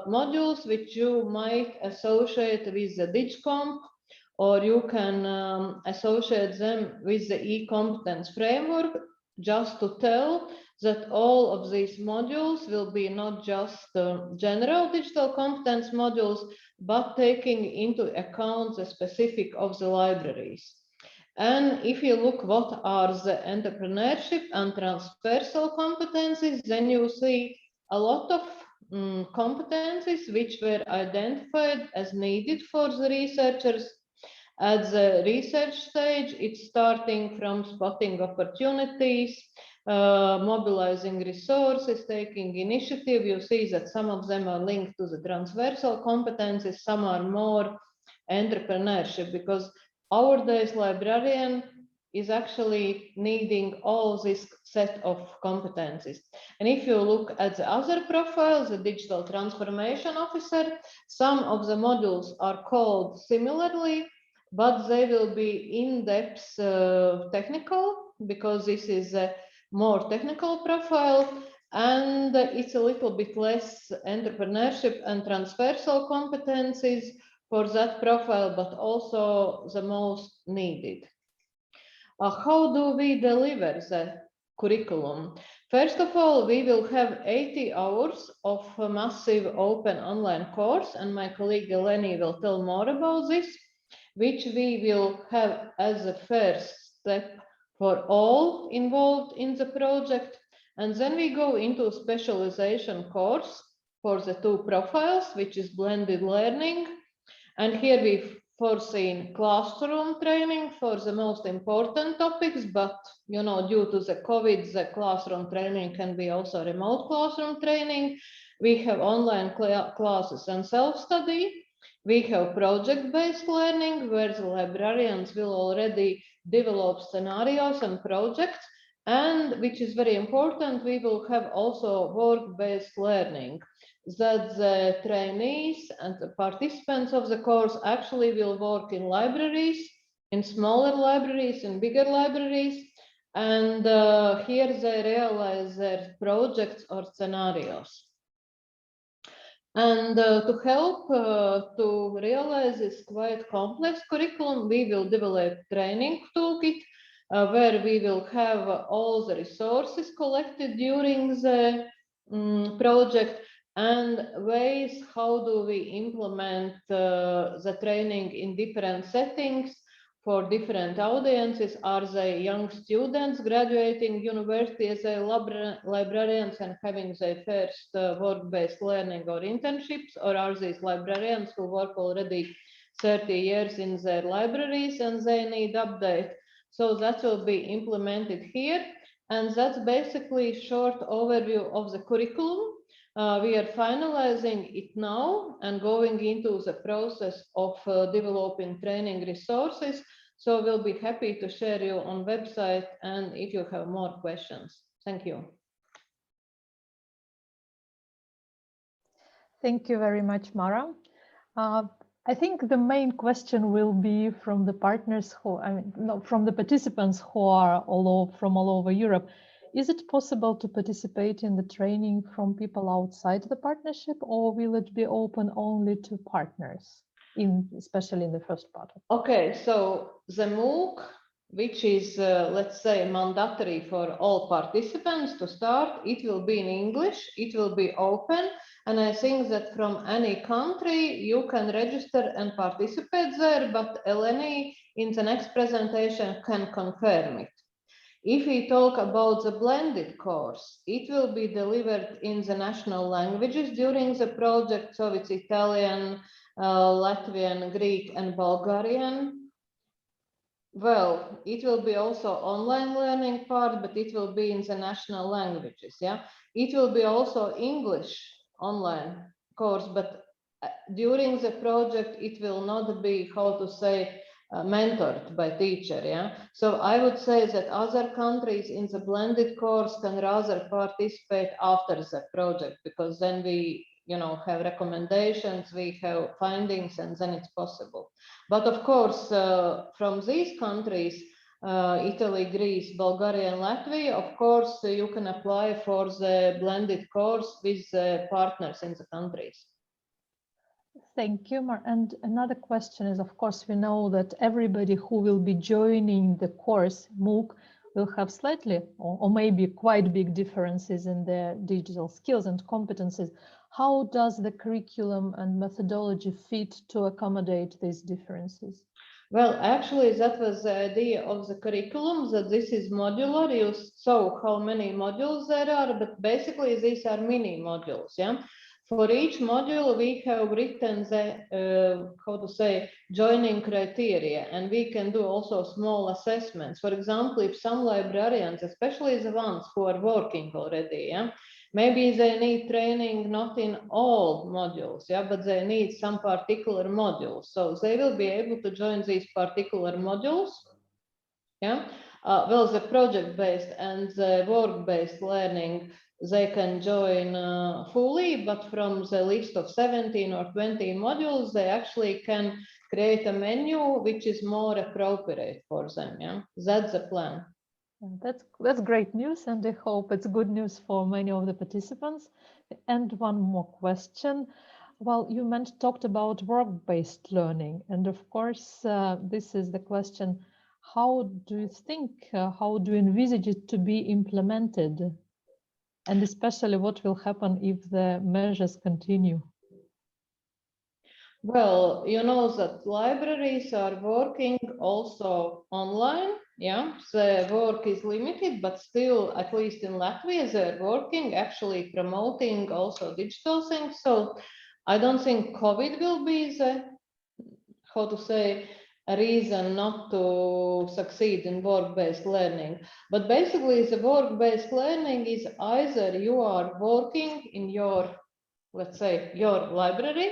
modules which you might associate with the DIGCOMP, or you can associate them with the e-competence framework, just to tell that all of these modules will be not just general digital competence modules, but taking into account the specific of the libraries. And if you look what are the entrepreneurship and transversal competencies, then you see a lot of competencies which were identified as needed for the researchers. At the research stage, it's starting from spotting opportunities, mobilizing resources, taking initiative. You see that some of them are linked to the transversal competencies, some are more entrepreneurship, because nowadays librarian is actually needing all this set of competencies. And if you look at the other profiles, the digital transformation officer, some of the modules are called similarly, but they will be in-depth technical, because this is a more technical profile, and it's a little bit less entrepreneurship and transversal competencies for that profile, but also the most needed. How do we deliver the curriculum? First of all, we will have 80 hours of a massive open online course, and my colleague Eleni will tell more about this, which we will have as a first step for all involved in the project. And then we go into a specialization course for the two profiles, which is blended learning. And here we've foreseen classroom training for the most important topics, but due to the COVID, the classroom training can be also remote classroom training. We have online classes and self-study. We have project-based learning, where the librarians will already develop scenarios and projects. And which is very important, we will have also work-based learning, that the trainees and the participants of the course actually will work in libraries, in smaller libraries, in bigger libraries, and here they realize their projects or scenarios. And to help to realize this quite complex curriculum, we will develop training toolkit, where we will have all the resources collected during the project, and ways how do we implement the training in different settings for different audiences. Are they young students graduating university as a librarians and having their first work-based learning or internships, or are these librarians who work already 30 years in their libraries and they need update? So that will be implemented here, and that's basically a short overview of the curriculum. We are finalizing it now and going into the process of developing training resources. So we'll be happy to share you on website, and if you have more questions. Thank you. Thank you very much, Mara. I think the main question will be from the partners from the participants who are from all over Europe. Is it possible to participate in the training from people outside the partnership, or will it be open only to partners, especially in the first part? Okay, so the MOOC, which is, let's say, mandatory for all participants to start, it will be in English, it will be open, and I think that from any country you can register and participate there, but Eleni in the next presentation can confirm it. If we talk about the blended course, it will be delivered in the national languages during the project, so it's Italian, Latvian, Greek, and Bulgarian. Well, it will be also online learning part, but it will be in the national languages, yeah? It will be also English online course, but during the project, it will not be, how to say, mentored by teacher, yeah? So I would say that other countries in the blended course can rather participate after the project, because then we have recommendations, we have findings, and then it's possible. But of course, from these countries, Italy, Greece, Bulgaria, and Latvia, of course, you can apply for the blended course with partners in the countries. Thank you, Mar. And another question is, of course, we know that everybody who will be joining the course MOOC will have slightly or maybe quite big differences in their digital skills and competencies. How does the curriculum and methodology fit to accommodate these differences? Well, actually, that was the idea of the curriculum, that this is modular. You saw how many modules there are, but basically these are mini modules, yeah? For each module, we have written the, how to say, joining criteria, and we can do also small assessments. For example, if some librarians, especially the ones who are working already, yeah, maybe they need training not in all modules, yeah, but they need some particular modules. So they will be able to join these particular modules. Yeah. Well, the project-based and the work-based learning, they can join fully, but from the list of 17 or 20 modules, they actually can create a menu which is more appropriate for them. Yeah, that's the plan. That's great news, and I hope it's good news for many of the participants. And one more question. Well, you talked about work-based learning, and of course, this is the question: how do you think, how do you envisage it to be implemented, and especially what will happen if the measures continue? Well, you know that libraries are working also online. Yeah, the work is limited, but still, at least in Latvia, they're working, actually promoting also digital things. So I don't think COVID will be the, how to say, a reason not to succeed in work-based learning. But basically, the work-based learning is either you are working in your, let's say, your library,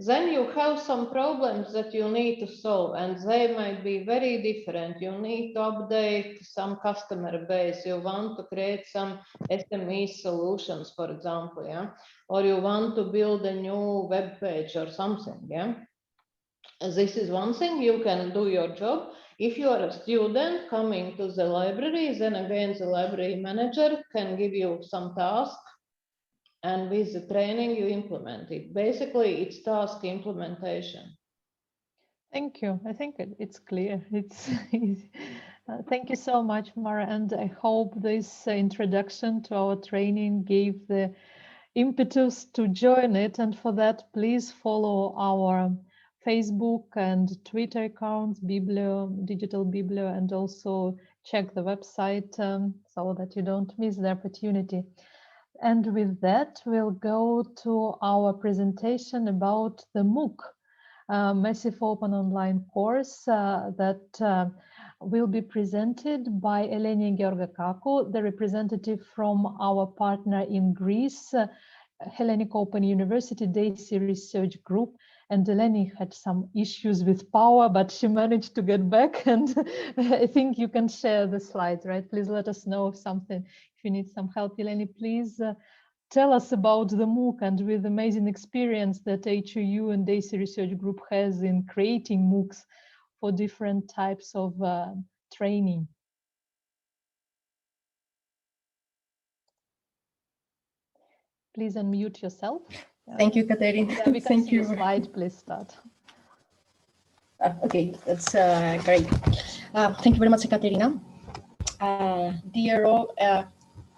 then you have some problems that you need to solve, and they might be very different. You need to update some customer base. You want to create some SME solutions, for example, yeah, or you want to build a new web page or something, yeah. This is one thing, you can do your job. If you are a student coming to the library, then again, the library manager can give you some task, and with the training you implement it. Basically, it's task implementation. Thank you. I think it's clear. It's thank you so much, Mara, and I hope this introduction to our training gave the impetus to join it. And for that, please follow our Facebook and Twitter accounts, Biblio, Digital Biblio, and also check the website so that you don't miss the opportunity. And with that, we'll go to our presentation about the MOOC, Massive Open Online course that will be presented by Eleni and Georgakakou, the representative from our partner in Greece, Hellenic Open University DAISSy Research Group. And Eleni had some issues with power, but she managed to get back. And I think you can share the slides, right? Please let us know if you need some help. Eleni, please tell us about the MOOC and with amazing experience that HOU and DAISSy Research Group has in creating MOOCs for different types of training. Please unmute yourself. Thank you, Ekaterina. Yeah, we can Thank see you. the slide. Please start. Okay, that's great. Thank you very much, Ekaterina. Dear all,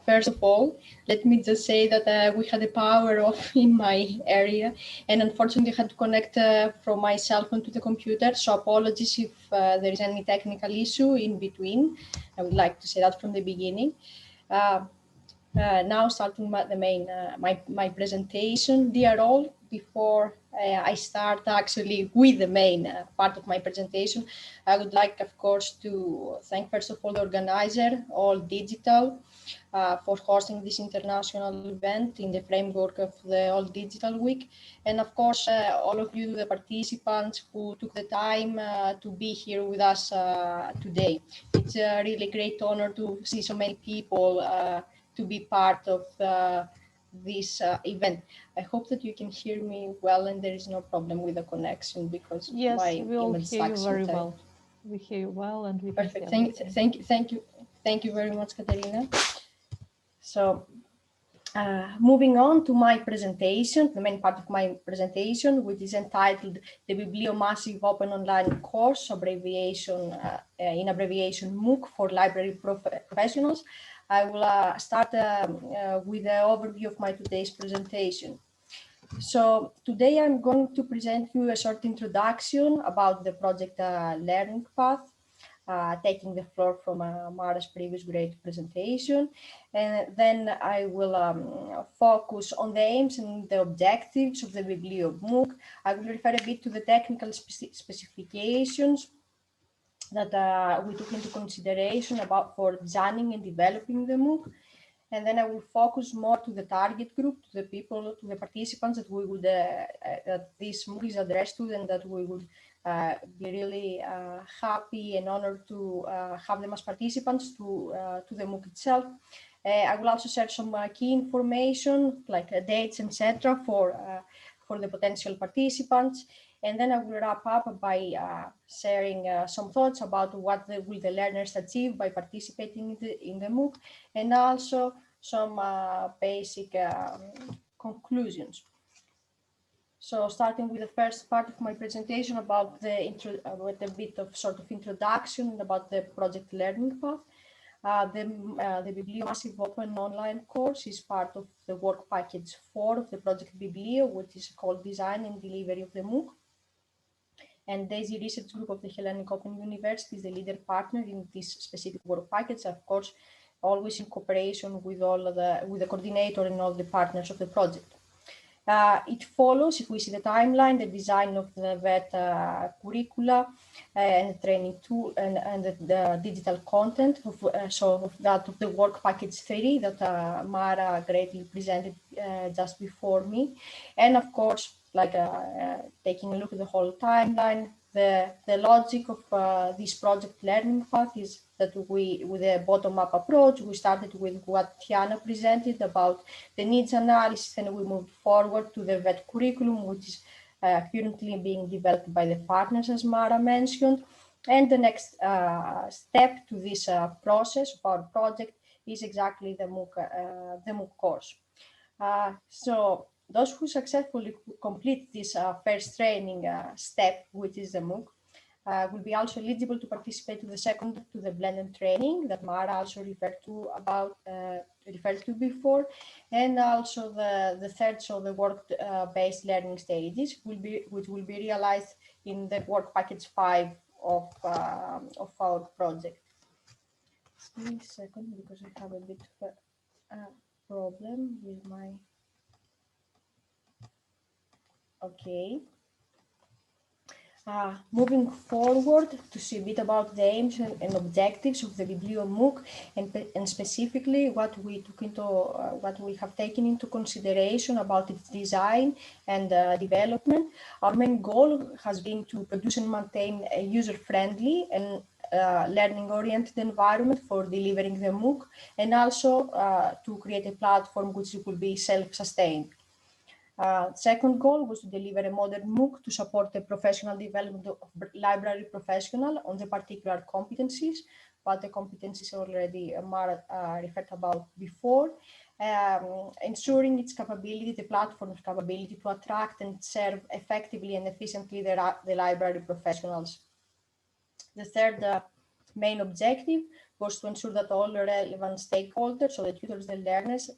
first of all, let me just say that we had a power off in my area, and unfortunately had to connect from my cell phone to the computer. So apologies if there is any technical issue in between. I would like to say that from the beginning. Now starting my presentation. Dear all, before I start actually with the main part of my presentation, I would like, of course, to thank first of all the organizer, All Digital, for hosting this international event in the framework of the All Digital Week, and of course all of you, the participants who took the time to be here with us today. It's a really great honor to see so many people to be part of this event. I hope that you can hear me well and there is no problem with the connection, because yes, my we all image hear you very sometimes. well. We hear you well, and we Perfect. can Thank you very much, Ekaterina. So moving on to my presentation, the main part of my presentation, which is entitled the Biblio Massive Open Online Course, abbreviation in abbreviation MOOC for library professionals. I will start with the overview of my today's presentation. So today I'm going to present you a short introduction about the project learning path, taking the floor from Mara's previous great presentation. And then I will focus on the aims and the objectives of the Biblio MOOC. I will refer a bit to the technical specifications that we took into consideration for designing and developing the MOOC. And then I will focus more to the target group, to the people, to the participants that we would, that this MOOC is addressed to, and that we would be really happy and honored to have them as participants to the MOOC itself. I will also share some key information like dates, etc., for the potential participants. And then I will wrap up by sharing some thoughts about what will the learners achieve by participating in the MOOC, and also some basic conclusions. So starting with the first part of my presentation about with a bit of sort of introduction about the project learning path. The Biblio Massive Open Online course is part of the work package 4 of the project Biblio, which is called Design and Delivery of the MOOC. And DAISSy Research Group of the Hellenic Open University is the leader partner in this specific work package, of course, always in cooperation with the coordinator and all the partners of the project. It follows, if we see the timeline, the design of the VET curricula and training tool and the digital content of the work package 3 that Mara greatly presented just before me. And of course, like taking a look at the whole timeline, the logic of this project learning path is that with a bottom-up approach, we started with what Tiana presented about the needs analysis, and we moved forward to the VET curriculum, which is currently being developed by the partners, as Mara mentioned. And the next step to this process of our project is exactly the MOOC course. So those who successfully complete this first training step, which is the MOOC, will be also eligible to participate to the second, to the blended training that Mara also referred to before, and also the third, so the work-based learning stages, which will be realized in the work package 5 of our project. Give me a second, because I have a bit of a problem with my. Okay. Moving forward to see a bit about the aims and objectives of the Biblio MOOC, and specifically what we have taken into consideration about its design and development. Our main goal has been to produce and maintain a user-friendly and learning-oriented environment for delivering the MOOC, and also to create a platform which will be self-sustained. Second goal was to deliver a modern MOOC to support the professional development of library professional on the particular competencies, what the competencies already Mara referred about before, ensuring its capability, the platform's capability to attract and serve effectively and efficiently the library professionals. The third main objective was to ensure that all relevant stakeholders, so the tutors, the learners,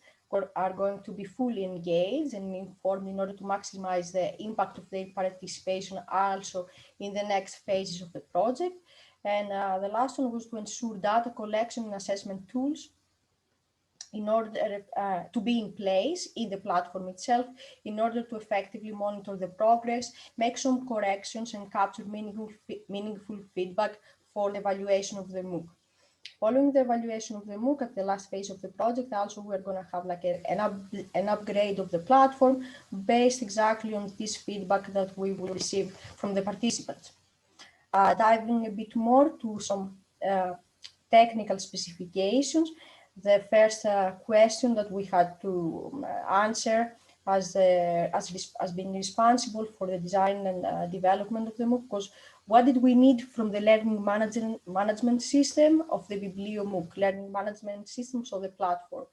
are going to be fully engaged and informed in order to maximize the impact of their participation also in the next phases of the project. And the last one was to ensure data collection and assessment tools in order to be in place in the platform itself, in order to effectively monitor the progress, make some corrections, and capture meaningful feedback for the evaluation of the MOOC. Following the evaluation of the MOOC at the last phase of the project, also we're going to have like an upgrade of the platform based exactly on this feedback that we will receive from the participants. Diving a bit more to some technical specifications, the first question that we had to answer as being responsible for the design and development of the MOOC was, what did we need from the learning management system of the Biblio MOOC, learning management system, so the platform?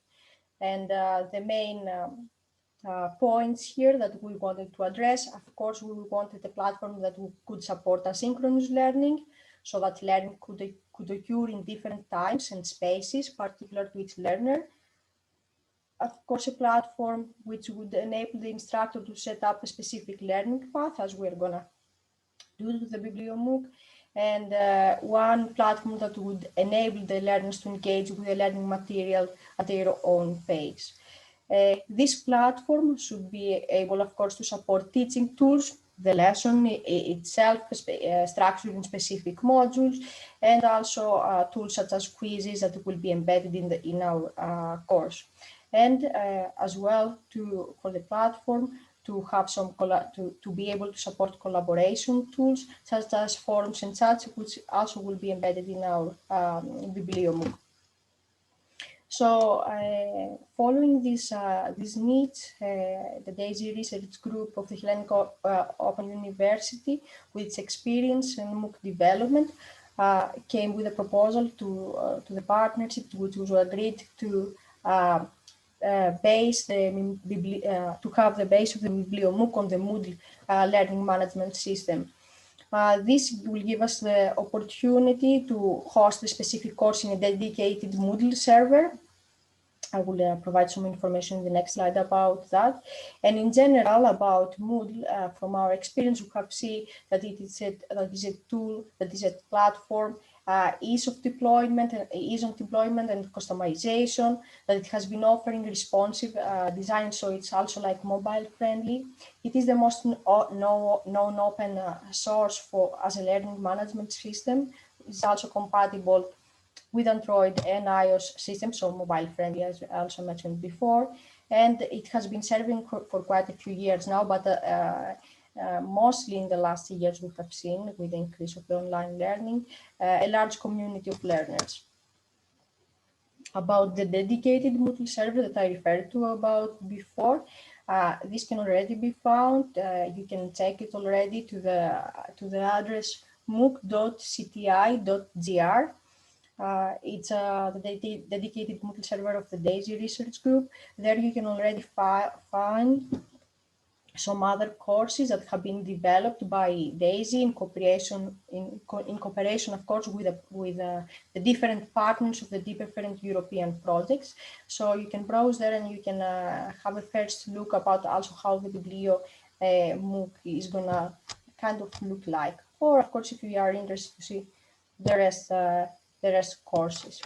And the main points here that we wanted to address, of course, we wanted a platform that could support asynchronous learning, so that learning could occur in different times and spaces, particular to each learner. Of course, a platform which would enable the instructor to set up a specific learning path, as we're going to do to the Biblio MOOC, and one platform that would enable the learners to engage with the learning material at their own pace. This platform should be able, of course, to support teaching tools, the lesson itself, structured in specific modules, and also tools such as quizzes that will be embedded in our course. And as well, for the platform to have some to be able to support collaboration tools such as forums and chats, which also will be embedded in our Biblio MOOC. So following these needs, the DAISSy research group of the Hellenic Open University, with its experience in MOOC development, came with a proposal to the partnership, which was agreed to base the to have the base of the Biblio MOOC on the Moodle learning management system. This will give us the opportunity to host the specific course in a dedicated Moodle server. I will provide some information in the next slide about that. And in general, about Moodle, from our experience, we have seen that it is a tool, that is a platform, ease of deployment and customization, that it has been offering responsive design, so it's also like mobile friendly. It is the most known open source for as a learning management system. It's also compatible with Android and iOS systems, so mobile friendly, as I also mentioned before. And it has been serving for quite a few years now, but mostly in the last years we have seen, with the increase of the online learning, a large community of learners. About the dedicated Moodle server that I referred to about before, this can already be found. You can check it already to the address mooc.cti.gr. It's the dedicated Moodle server of the DAISSy research group. There you can already find some other courses that have been developed by DAISSy in cooperation, of course, with the different partners of the different European projects. So you can browse there and you can have a first look about also how the Biblio MOOC is gonna kind of look like. Or of course, if you are interested to see the rest courses.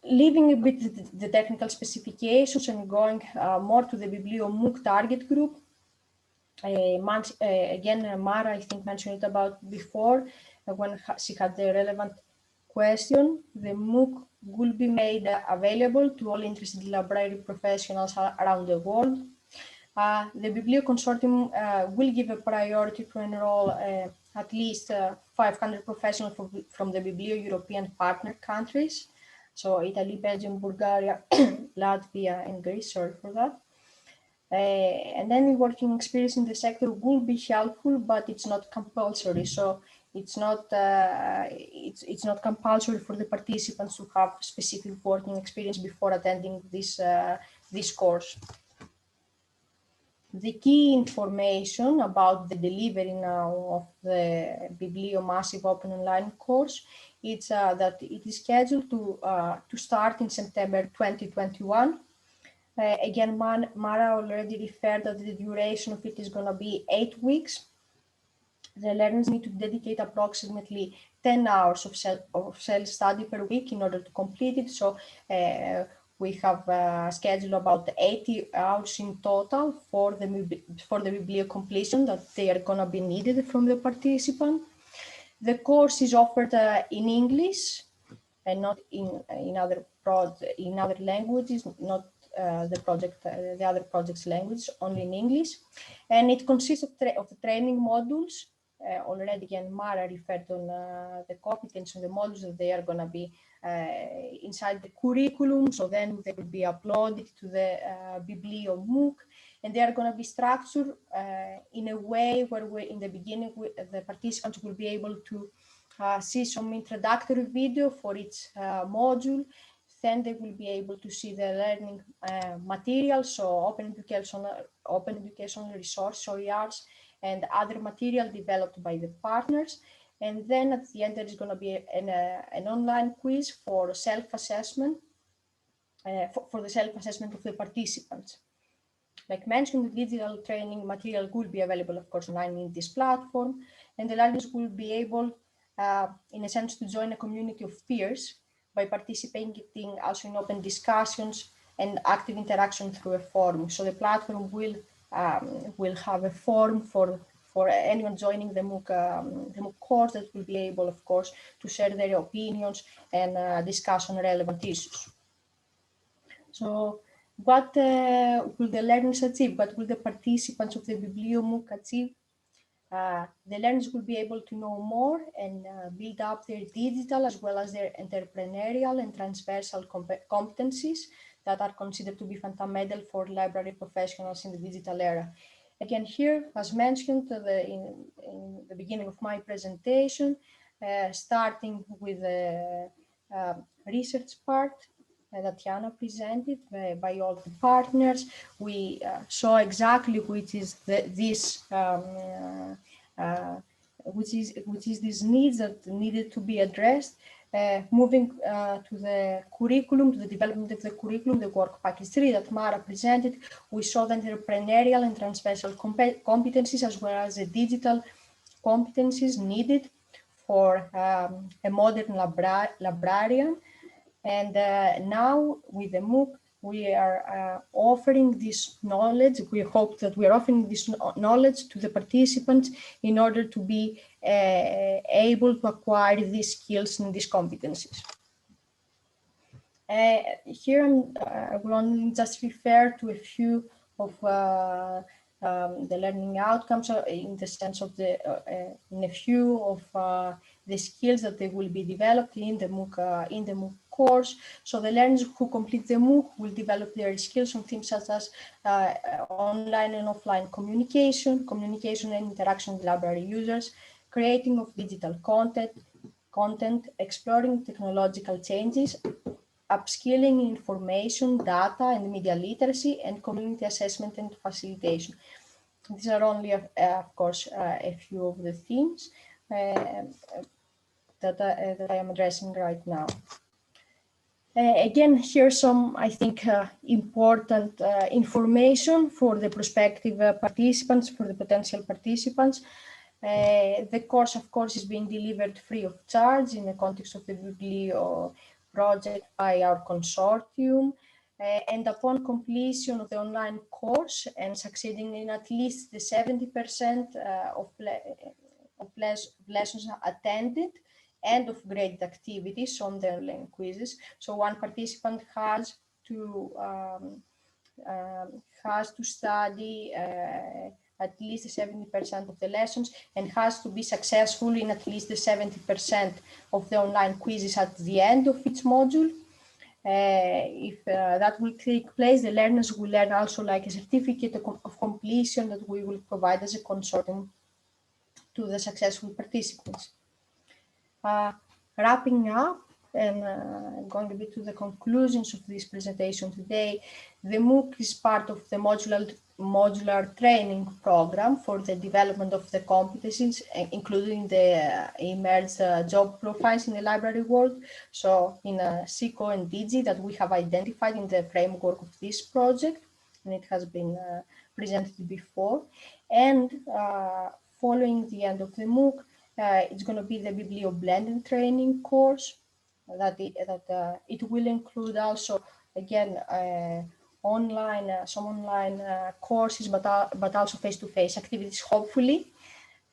Leaving a bit the technical specifications and going more to the Biblio MOOC target group. Again, Mara, I think, mentioned it about before when she had the relevant question. The MOOC will be made available to all interested library professionals around the world. The Biblio Consortium will give a priority to enroll at least 500 professionals from the Biblio European partner countries. So Italy, Belgium, Bulgaria, Latvia, and Greece, sorry for that. And any working experience in the sector will be helpful, but it's not compulsory. So it's not compulsory for the participants to have specific working experience before attending this course. The key information about the delivery now of the Biblio Massive Open Online course is that it is scheduled to start in September 2021. Again, Mara already referred that the duration of it is going to be 8 weeks. The learners need to dedicate approximately 10 hours of self-study per week in order to complete it. So we have scheduled about 80 hours in total for the Biblio completion that they are going to be needed from the participant. The course is offered in English and not in other languages, not the other project's language, only in English. And it consists of the training modules. Already, again, Mara referred on the competence and the modules that they are going to be inside the curriculum. So then they will be uploaded to the Biblio MOOC, and they are going to be structured in a way where in the beginning, the participants will be able to see some introductory video for each module. Then they will be able to see the learning materials, so open educational resource, OERs, and other material developed by the partners. And then at the end, there is going to be an online quiz for self-assessment, for the self-assessment of the participants. Like mentioned, the digital training material will be available, of course, online in this platform, and the learners will be able, in a sense, to join a community of peers by participating also in open discussions and active interaction through a forum. So the platform will have a forum for anyone joining the MOOC course that will be able, of course, to share their opinions and discuss on relevant issues. So What will the learners achieve? What will the participants of the Biblio MOOC achieve? The learners will be able to know more and build up their digital as well as their entrepreneurial and transversal competencies that are considered to be fundamental for library professionals in the digital era. Again, here, as mentioned in the beginning of my presentation, starting with the research part that Tiana presented by all the partners, we saw exactly which is this these needs that needed to be addressed. Moving to the curriculum, to the development of the curriculum, the work package 3 that Mara presented, we saw the entrepreneurial and transversal competencies as well as the digital competencies needed for a modern librarian. And now with the MOOC, we are offering this knowledge. We hope that we are offering this knowledge to the participants in order to be able to acquire these skills and these competencies. Here I will only just refer to a few of the learning outcomes in the sense of in a few of the skills that they will be developed in the MOOC course. So the learners who complete the MOOC will develop their skills on themes such as online and offline communication and interaction with library users, creating of digital content, exploring technological changes, upskilling in information, data, and media literacy, and community assessment and facilitation. These are only, of course, a few of the themes that I am addressing right now. Again, here's some, I think, important information for the prospective participants, for the potential participants. The course, of course, is being delivered free of charge in the context of the Biblio project by our consortium. And upon completion of the online course and succeeding in at least the 70% of lessons attended and of graded activities on the online quizzes. So one participant has to study at least 70% of the lessons and has to be successful in at least the 70% of the online quizzes at the end of each module. If that will take place, the learners will learn also like a certificate of completion that we will provide as a consortium to the successful participants. Wrapping up and going a bit to the conclusions of this presentation today, the MOOC is part of the modular training program for the development of the competencies, including the emerged job profiles in the library world. So in CECO and DIGY that we have identified in the framework of this project, and it has been presented before. And following the end of the MOOC, it's going to be the Biblio blended training course that it will include also, again, some online courses, but also face-to-face activities, hopefully.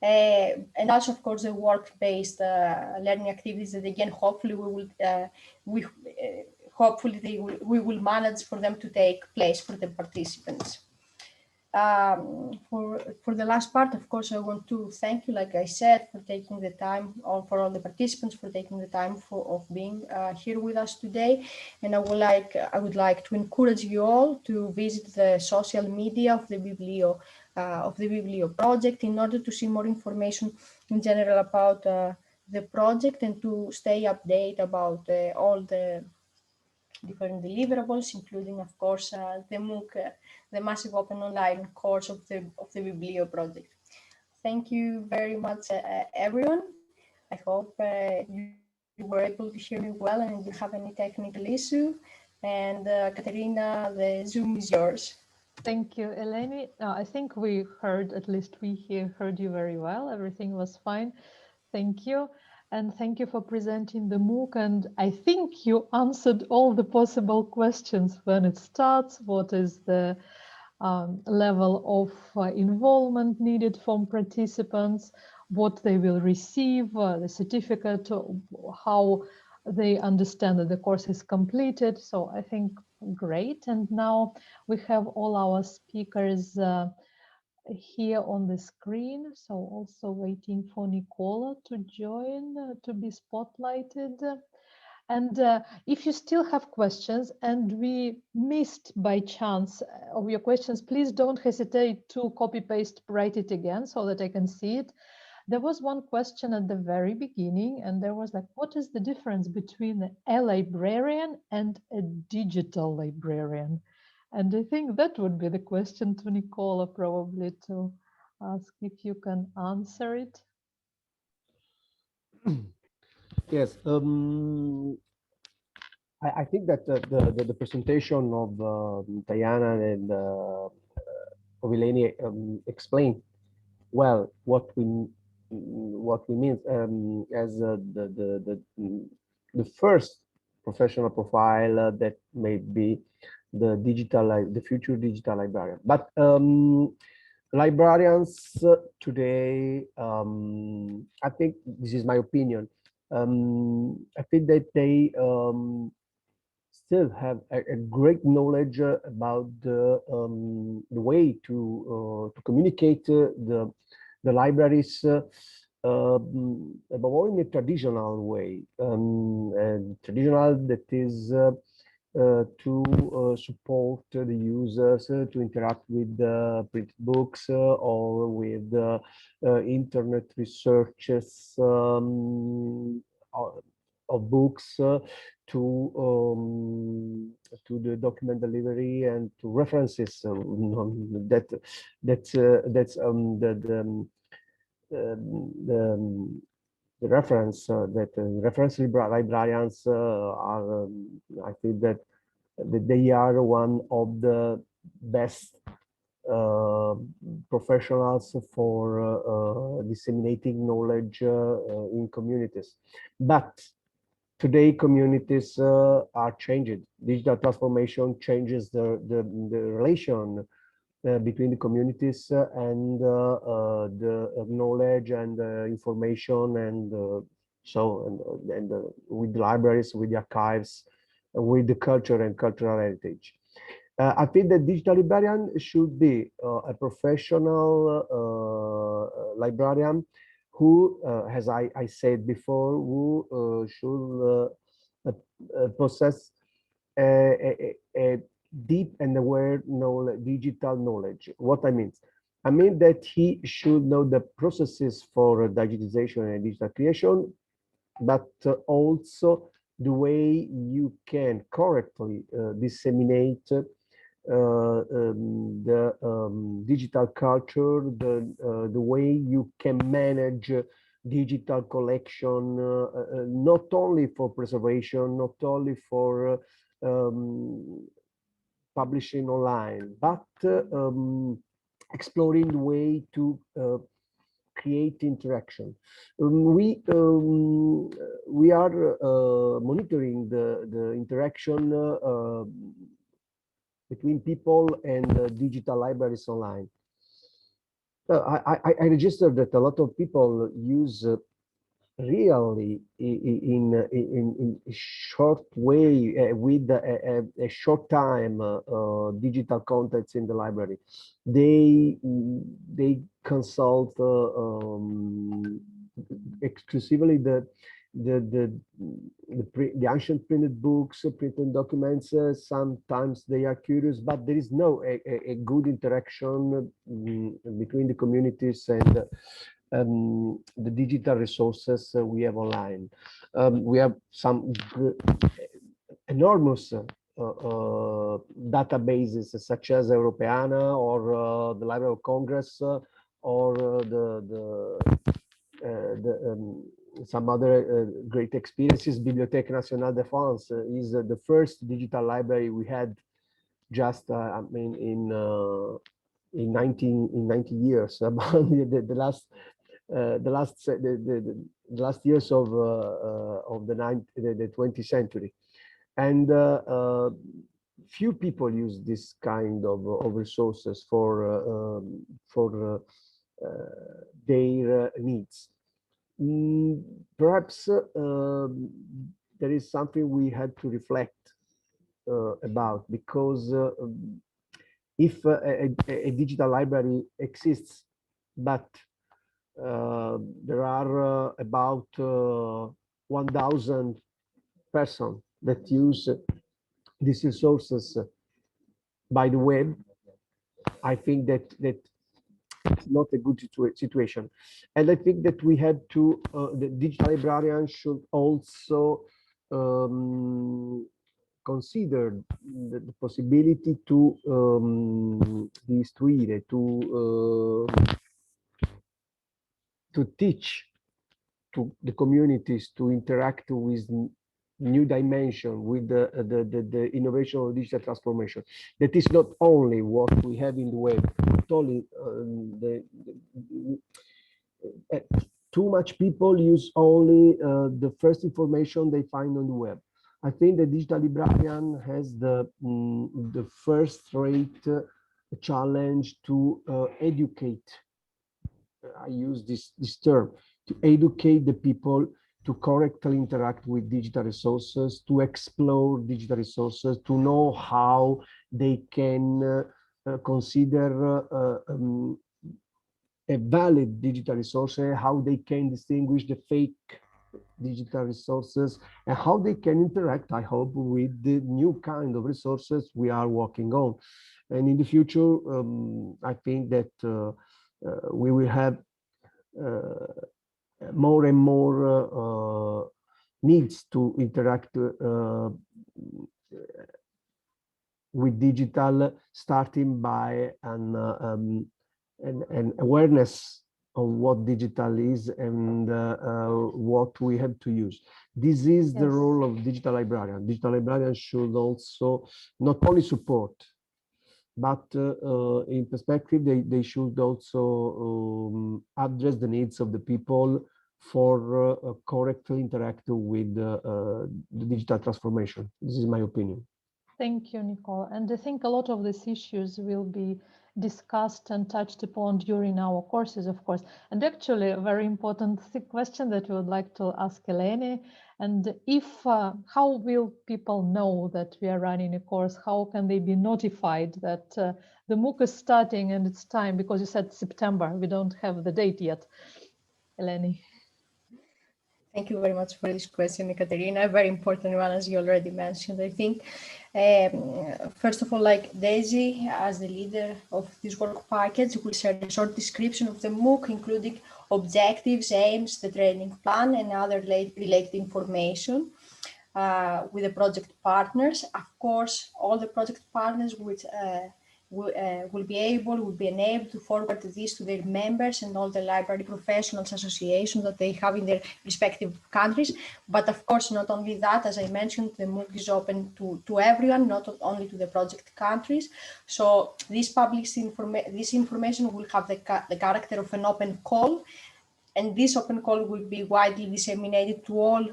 And also, of course, the work-based learning activities that, again, hopefully we will manage for them to take place for the participants. For the last part, of course, I want to thank you, like I said, for taking the time, or for all the participants for taking the time of being here with us today. And I would like to encourage you all to visit the social media of the Biblio project in order to see more information in general about the project and to stay updated about all the different deliverables, including, of course, the MOOC, the massive open online course of the Biblio project. Thank you very much, everyone. I hope you were able to hear me well and you have any technical issue. And Ekaterina, the Zoom is yours. Thank you, Eleni. I think we heard, at least we here heard you very well. Everything was fine. Thank you. And thank you for presenting the MOOC. And I think you answered all the possible questions when it starts. What is the level of involvement needed from participants? What they will receive, the certificate, how they understand that the course is completed. So I think Great. And now we have all our speakers here on the screen. So also waiting for Nicola to join, to be spotlighted. And if you still have questions and we missed by chance of your questions, please don't hesitate to copy paste, write it again so that I can see it. There was one question at the very beginning, and there was like, what is the difference between a librarian and a digital librarian? And I think that would be the question to Nicola, probably, to ask if you can answer it. Yes, I think that the presentation of Tiana and of Eleni explained well what we mean as the first professional profile that may be the future digital librarian. But librarians today, I think this is my opinion. I think that they still have a great knowledge about the way to communicate the libraries above all in a traditional way, and traditional that is to support the users to interact with printed books or with internet researches of books to the document delivery and to references that's the reference that reference librarians are I think that they are one of the best professionals for disseminating knowledge in communities. But today communities are changed. Digital transformation changes the relation between the communities and the knowledge and information and with the libraries, with the archives, with the culture and cultural heritage. I think that digital librarian should be a professional librarian who, as I said before, who should possess a deep and aware knowledge, digital knowledge. What I mean that he should know the processes for digitization and digital creation, but also the way you can correctly disseminate the digital culture, the way you can manage digital collection, not only for preservation, not only for publishing online, but exploring the way to create interaction. We are monitoring the interaction between people and digital libraries online. I registered that a lot of people use really in a short way with a short time digital contents in the library. They consult exclusively the ancient printed books, printed documents. Sometimes they are curious, but there is no a good interaction between the communities and the digital resources we have online. We have some enormous databases such as Europeana or the Library of Congress or some other great experiences. Bibliothèque Nationale de France is the first digital library we had just I mean in 90 years, about the last years of the 20th century, and few people use this kind of resources for their needs. Perhaps there is something we had to reflect about, because if a digital library exists, but there are about 1,000 persons that use these resources by the web, I think that it's not a good situation. And I think that we have to, the digital librarian should also consider the possibility to istruire, to teach to the communities to interact with new dimension, with the innovation of digital transformation. That is not only what we have in the web, not only too much people use only the first information they find on the web. I think the digital librarian has the first-rate challenge to educate. I use this term, to educate the people to correctly interact with digital resources, to explore digital resources, to know how they can consider a valid digital resource, how they can distinguish the fake digital resources, and how they can interact, I hope, with the new kind of resources we are working on. And in the future, I think that we will have more and more needs to interact with digital, starting by an awareness of what digital is and what we have to use. This is the role of digital librarian. Digital librarians should also not only support, but in perspective, they should also address the needs of the people for correctly interact with the digital transformation. This is my opinion. Thank you, Nicola. And I think a lot of these issues will be discussed and touched upon during our courses, of course. And actually, a very important question that we would like to ask Eleni, and if how will people know that we are running a course? How can they be notified that the MOOC is starting and it's time? Because you said September, we don't have the date yet. Eleni. Thank you very much for this question, Ekaterina. A very important one, as you already mentioned. I think, first of all, like DAISSy, as the leader of this work package, will share a short description of the MOOC, including objectives, aims, the training plan, and other related information with the project partners. Of course, all the project partners will be enabled to forward this to their members and all the library professionals associations that they have in their respective countries. But of course, not only that, as I mentioned, the MOOC is open to everyone, not only to the project countries. So this information will have the character of an open call, and this open call will be widely disseminated to all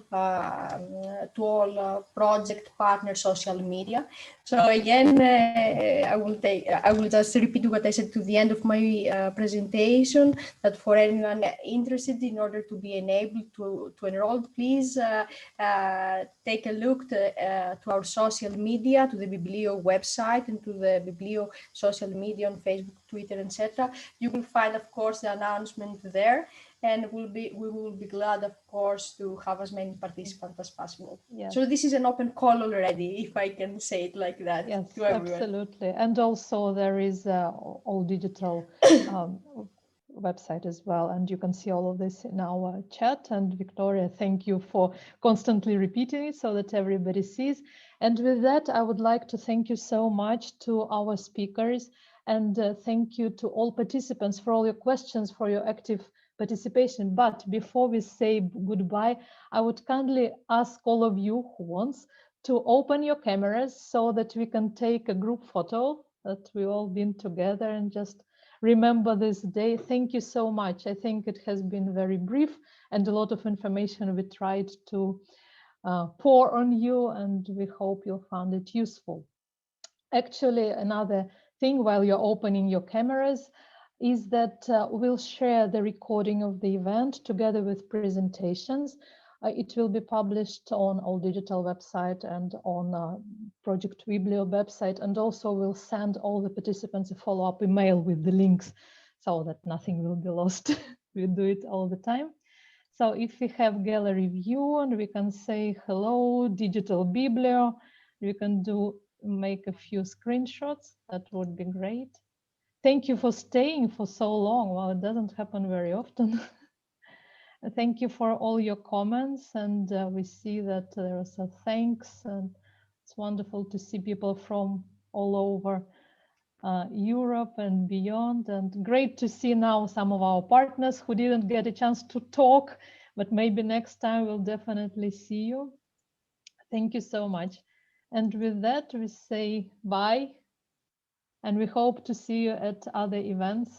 project partner social media. So again, I will just repeat what I said to the end of my presentation, that for anyone interested, in order to be enabled to enroll, please take a look to our social media, to the Biblio website and to the Biblio social media on Facebook, Twitter, etc. You will find, of course, the announcement there. And we will be glad, of course, to have as many participants as possible. Yes. So this is an open call already, if I can say it like that. Yes, to everyone. Absolutely. And also there is all digital website as well. And you can see all of this in our chat. And Victoria, thank you for constantly repeating it so that everybody sees. And with that, I would like to thank you so much to our speakers. And thank you to all participants for all your questions, for your active participation. But before we say goodbye, I would kindly ask all of you who wants to open your cameras so that we can take a group photo that we all been together and just remember this day. Thank you so much. I think it has been very brief and a lot of information we tried to pour on you, and we hope you'll find it useful. Actually, another thing while you're opening your cameras is that we'll share the recording of the event together with presentations. It will be published on All Digital website and on Project Biblio website, and also we'll send all the participants a follow-up email with the links so that nothing will be lost. We do it all the time. So if we have gallery view, and we can say hello, Digital Biblio, we can make a few screenshots. That would be great. Thank you for staying for so long. Well, it doesn't happen very often. Thank you for all your comments, and we see that there is a thanks, and it's wonderful to see people from all over Europe and beyond, and great to see now some of our partners who didn't get a chance to talk, but maybe next time we'll definitely see you. Thank you so much. And with that, we say bye, and we hope to see you at other events.